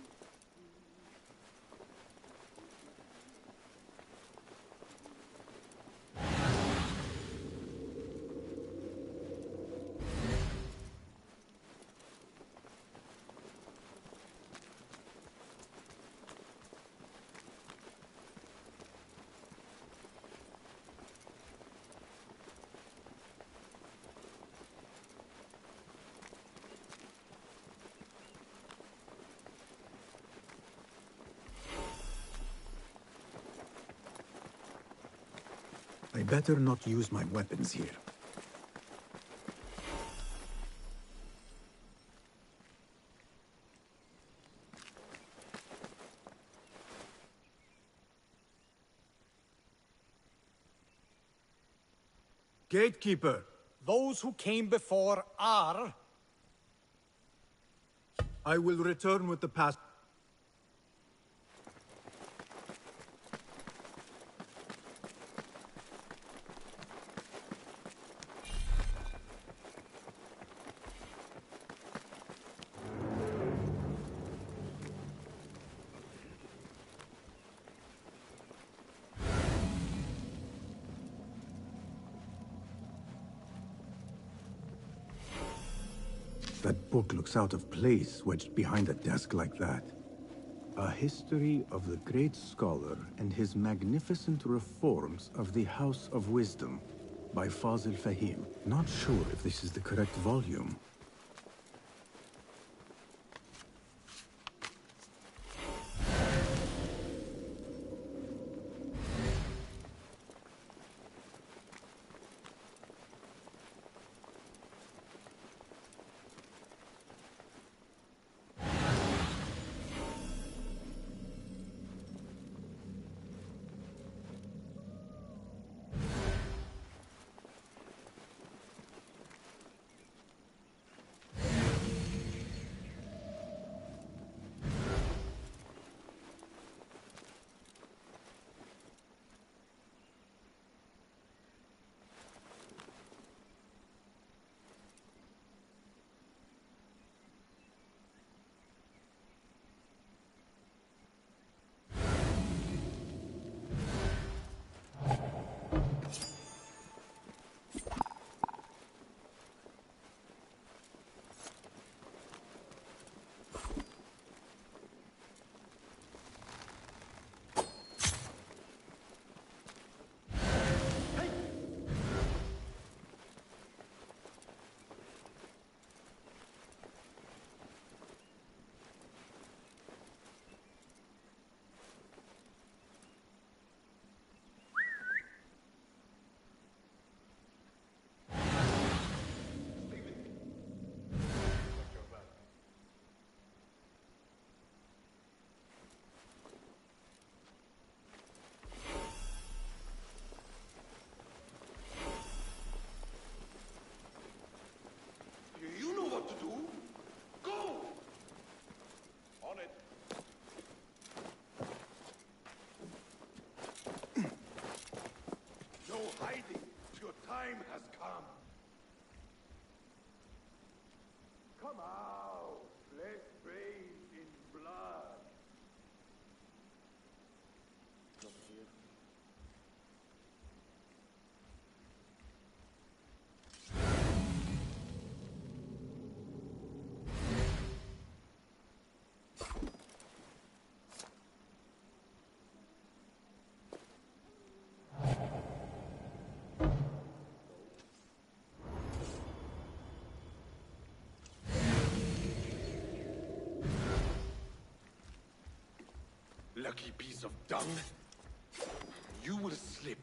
Speaker 2: I better not use my weapons here.
Speaker 3: Gatekeeper, those who came before are...
Speaker 2: I will return with the pass. That book looks out of place, wedged behind a desk like that. A history of the great scholar and his magnificent reforms of the House of Wisdom by Fazil Fahim. Not sure if this is the correct volume.
Speaker 6: hiding. Your time has come. Come out. Let's bathe in blood. Lucky piece of dung. You will slip.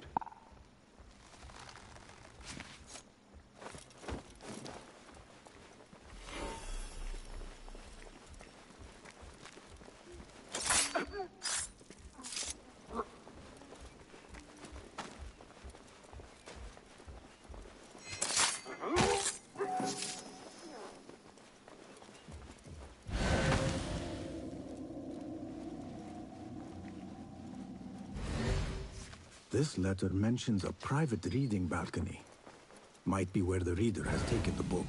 Speaker 2: This letter mentions a private reading balcony. Might be where the reader has taken the book.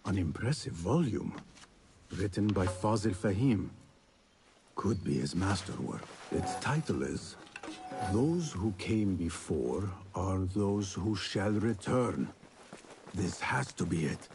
Speaker 2: An impressive volume. Written by Fazil Fahim. Could be his masterwork. Its title is Those Who Came Before Are Those Who Shall Return. This has to be it.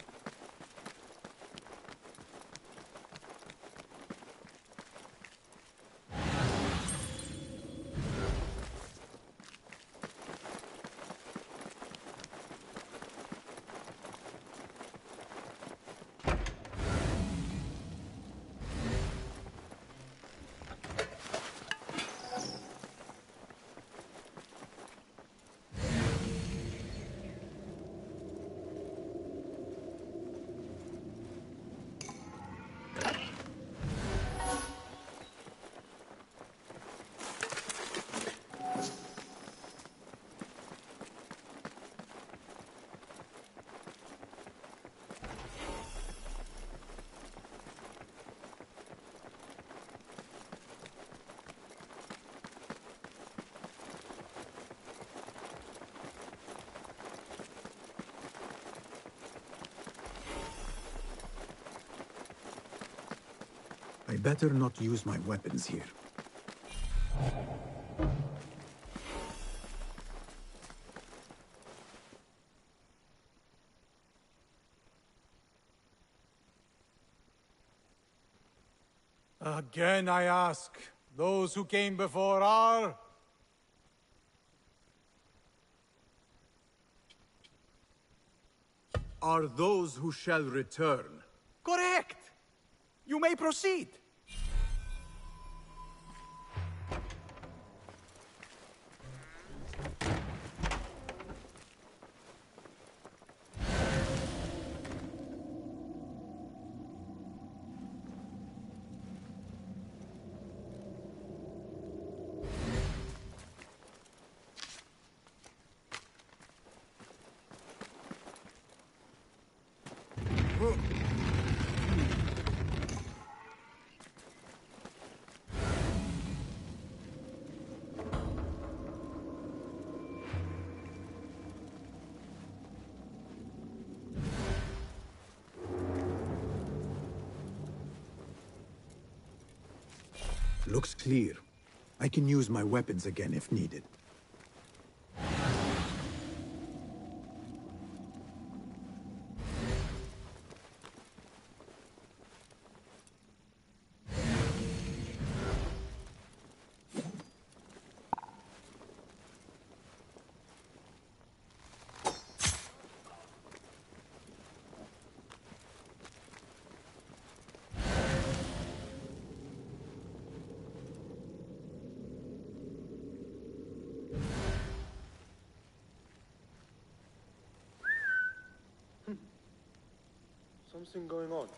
Speaker 2: I better not use my weapons here.
Speaker 3: Again I ask, those who came before are...
Speaker 2: Are those who shall return.
Speaker 3: Correct! You may proceed.
Speaker 2: Looks clear. I can use my weapons again if needed.
Speaker 19: Something going on.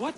Speaker 3: What?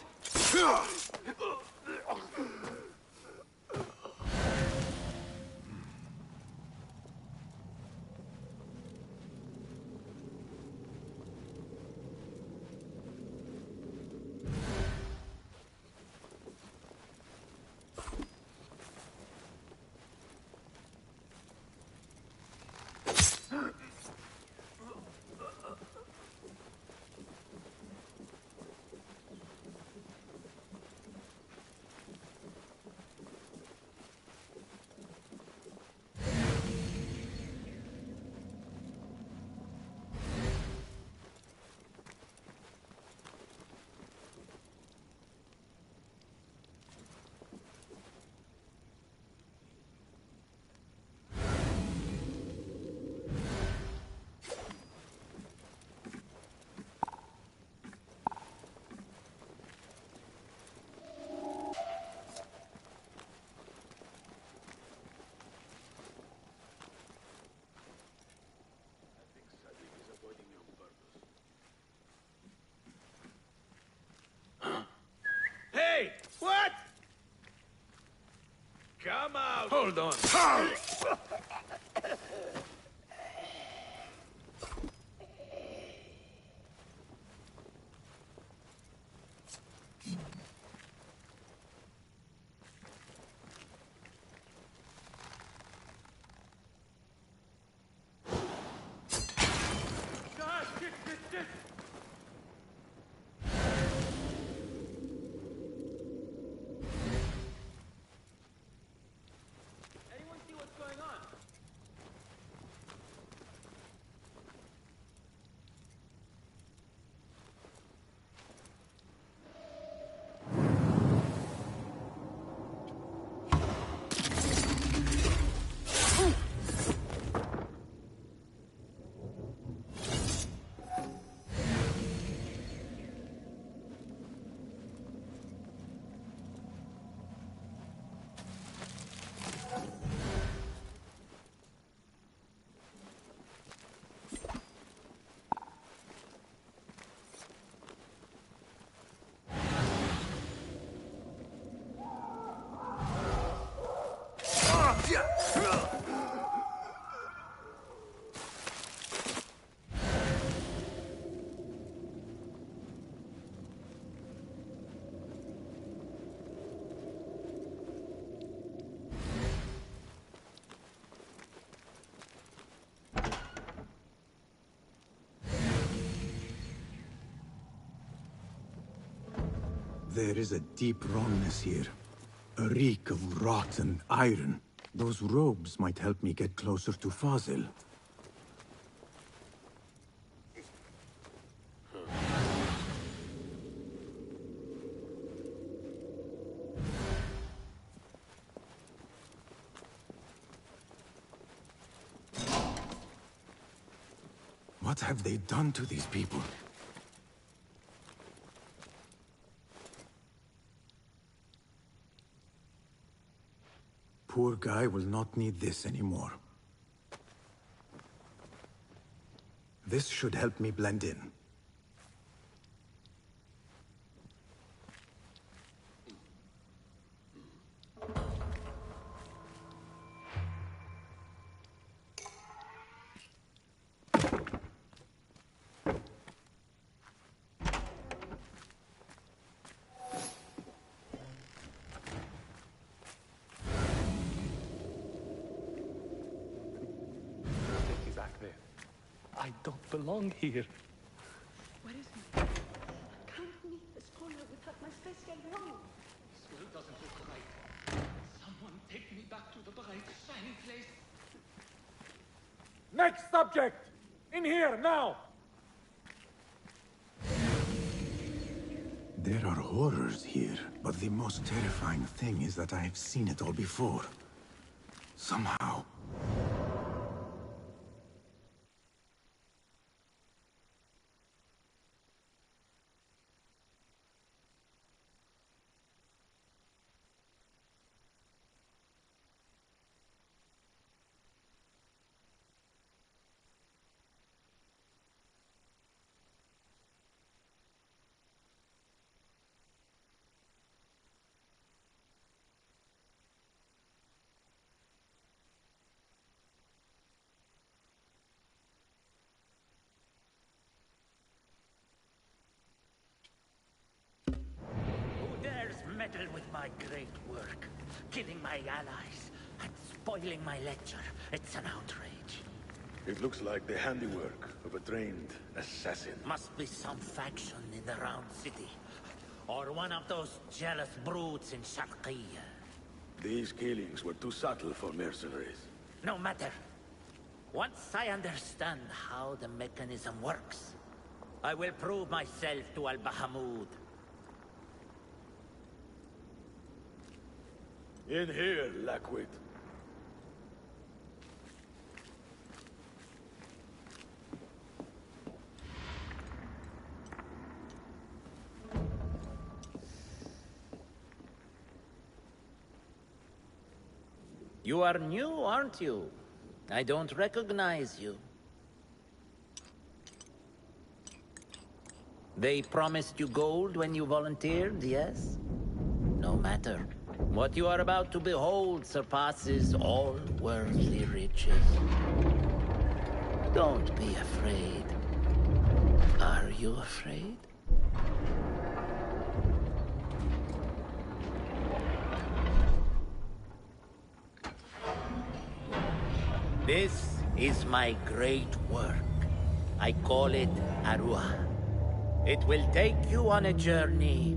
Speaker 6: Come out!
Speaker 16: Hold on.
Speaker 6: Anyone see what's going on?
Speaker 2: There is a deep wrongness here. A reek of rotten iron. Those robes might help me get closer to Fazil. What have they done to these people? Poor guy will not need this anymore. This should help me blend in.
Speaker 5: Take me back there. I don't belong here.
Speaker 4: Where is he? Can't meet this corner without my face getting wrong.
Speaker 3: This world doesn't look right. Someone take me back to the bright, shining place.
Speaker 6: Next subject! In here, now!
Speaker 2: There are horrors here, but the most terrifying thing is that I have seen it all before. Somehow.
Speaker 20: Who dares meddle with my great work? Killing my allies and spoiling my lecture. It's an outrage.
Speaker 21: It looks like the handiwork of a trained assassin.
Speaker 20: Must be some faction in the Round City. Or one of those jealous brutes in Sharqiyya.
Speaker 21: These killings were too subtle for mercenaries.
Speaker 20: No matter. Once I understand how the mechanism works, I will prove myself to Al-Bahamud.
Speaker 21: In here, Lackwit.
Speaker 20: You are new, aren't you? I don't recognize you. They promised you gold when you volunteered, yes? No matter. What you are about to behold surpasses all worldly riches. Don't be afraid. Are you afraid? This is my great work. I call it Arua. It will take you on a journey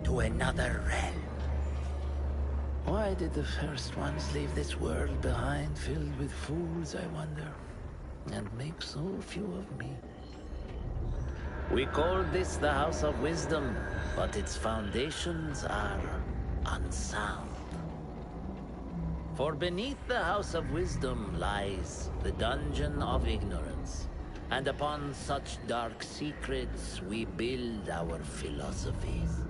Speaker 20: to another realm. Why did the first ones leave this world behind, filled with fools, I wonder, and make so few of me? We called this the House of Wisdom, but its foundations are unsound. For beneath the House of Wisdom lies the Dungeon of Ignorance, and upon such dark secrets we build our philosophies.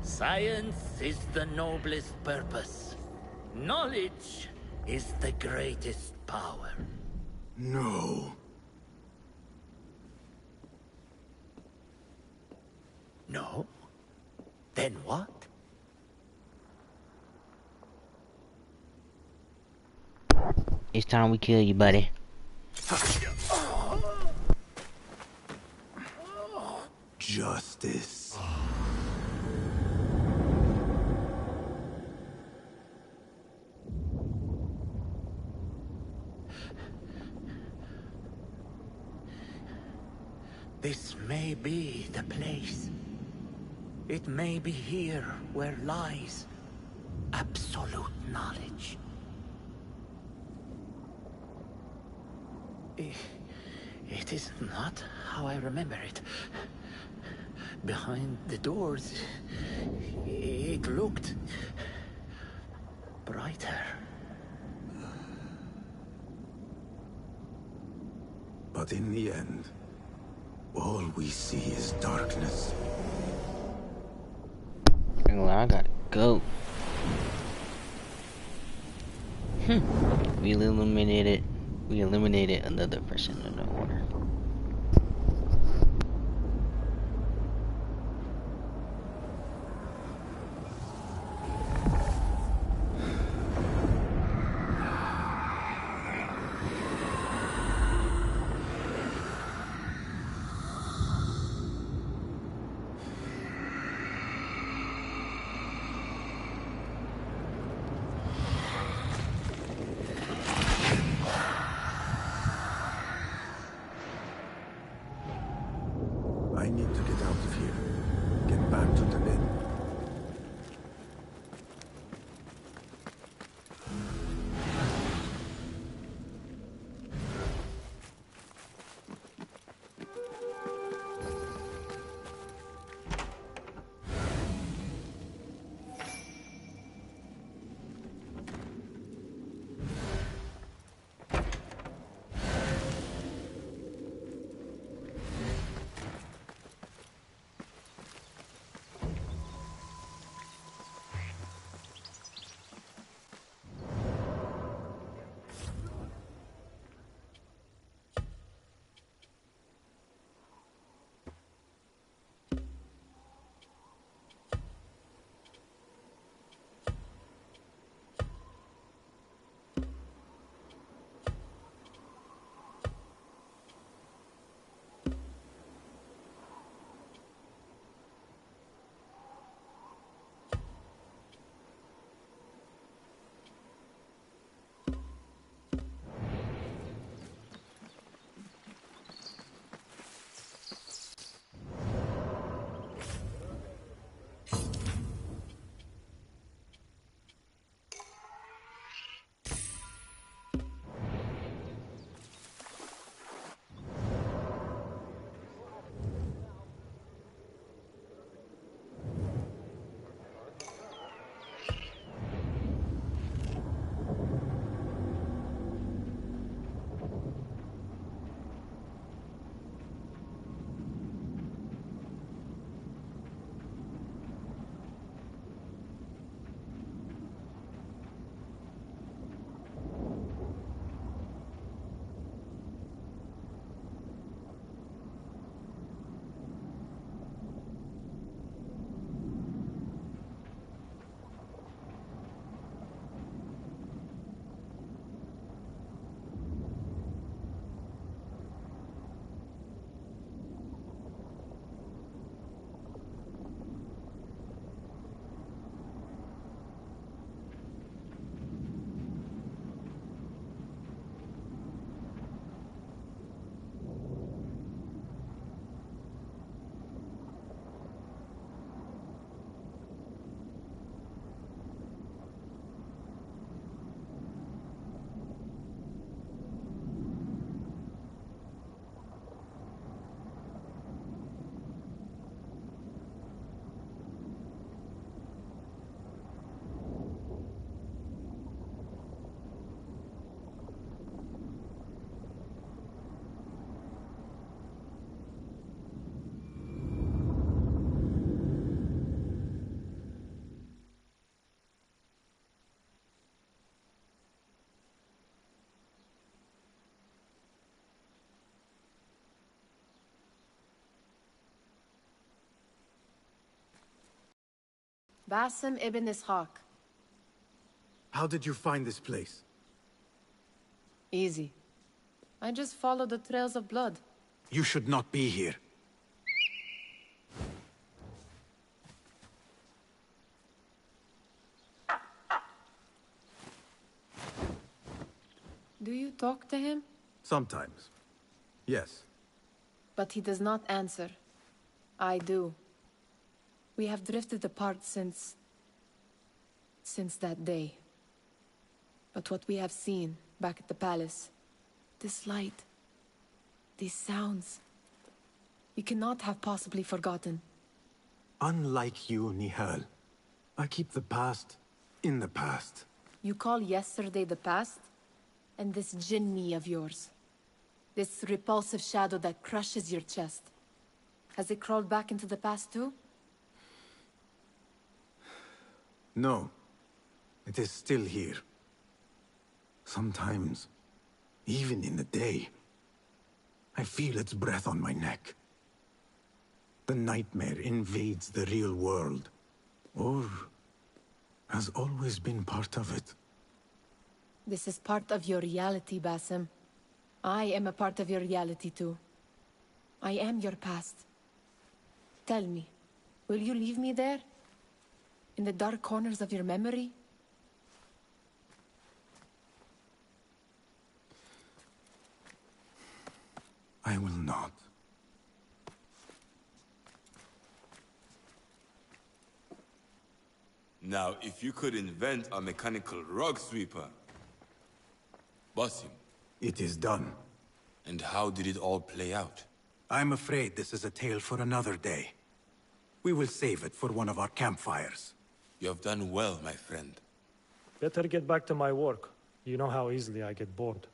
Speaker 20: Science is the noblest purpose. Knowledge is the greatest power.
Speaker 21: No.
Speaker 20: No? Then what?
Speaker 1: It's time we kill you, buddy.
Speaker 2: Justice.
Speaker 20: This may be the place. It may be here where lies absolute knowledge. It is not how I remember it. Behind the doors, it looked brighter.
Speaker 2: But in the end, all we see is darkness.
Speaker 1: Well, I gotta go. We eliminated another person in the order.
Speaker 14: Basim ibn Ishaq.
Speaker 2: How did you find this place?
Speaker 14: Easy. I just followed the trails of blood.
Speaker 2: You should not be here.
Speaker 14: Do you talk to him?
Speaker 2: Sometimes. Yes.
Speaker 14: But he does not answer. I do. We have drifted apart since that day. But what we have seen back at the palace, this light, these sounds, we cannot have possibly forgotten.
Speaker 2: Unlike you, Nihal, I keep the past in the past.
Speaker 14: You call yesterday the past? And this jinni of yours, this repulsive shadow that crushes your chest, has it crawled back into the past too?
Speaker 2: No. It is still here. Sometimes, even in the day, I feel its breath on my neck. The nightmare invades the real world, or has always been part of it.
Speaker 14: This is part of your reality, Basim. I am a part of your reality too. I am your past. Tell me, will you leave me there? In the dark corners of your memory?
Speaker 2: I will not.
Speaker 10: Now, if you could invent a mechanical rug sweeper... Basim.
Speaker 2: It is done.
Speaker 10: And how did it all play out?
Speaker 2: I'm afraid this is a tale for another day. We will save it for one of our campfires.
Speaker 10: You have done well, my friend.
Speaker 5: Better get back to my work. You know how easily I get bored.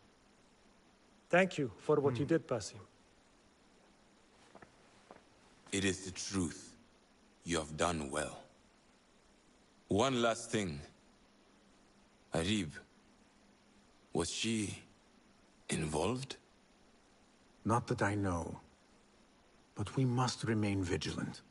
Speaker 5: Thank you for what you did, Basim.
Speaker 10: It is the truth. You have done well. One last thing. Arib. Was she... involved?
Speaker 2: Not that I know. But we must remain vigilant.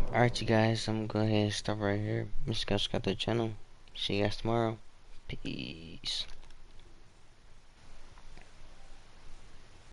Speaker 1: Alright, you guys, I'm going to go ahead and stop right here. Mr. Got the channel. See you guys tomorrow. Peace.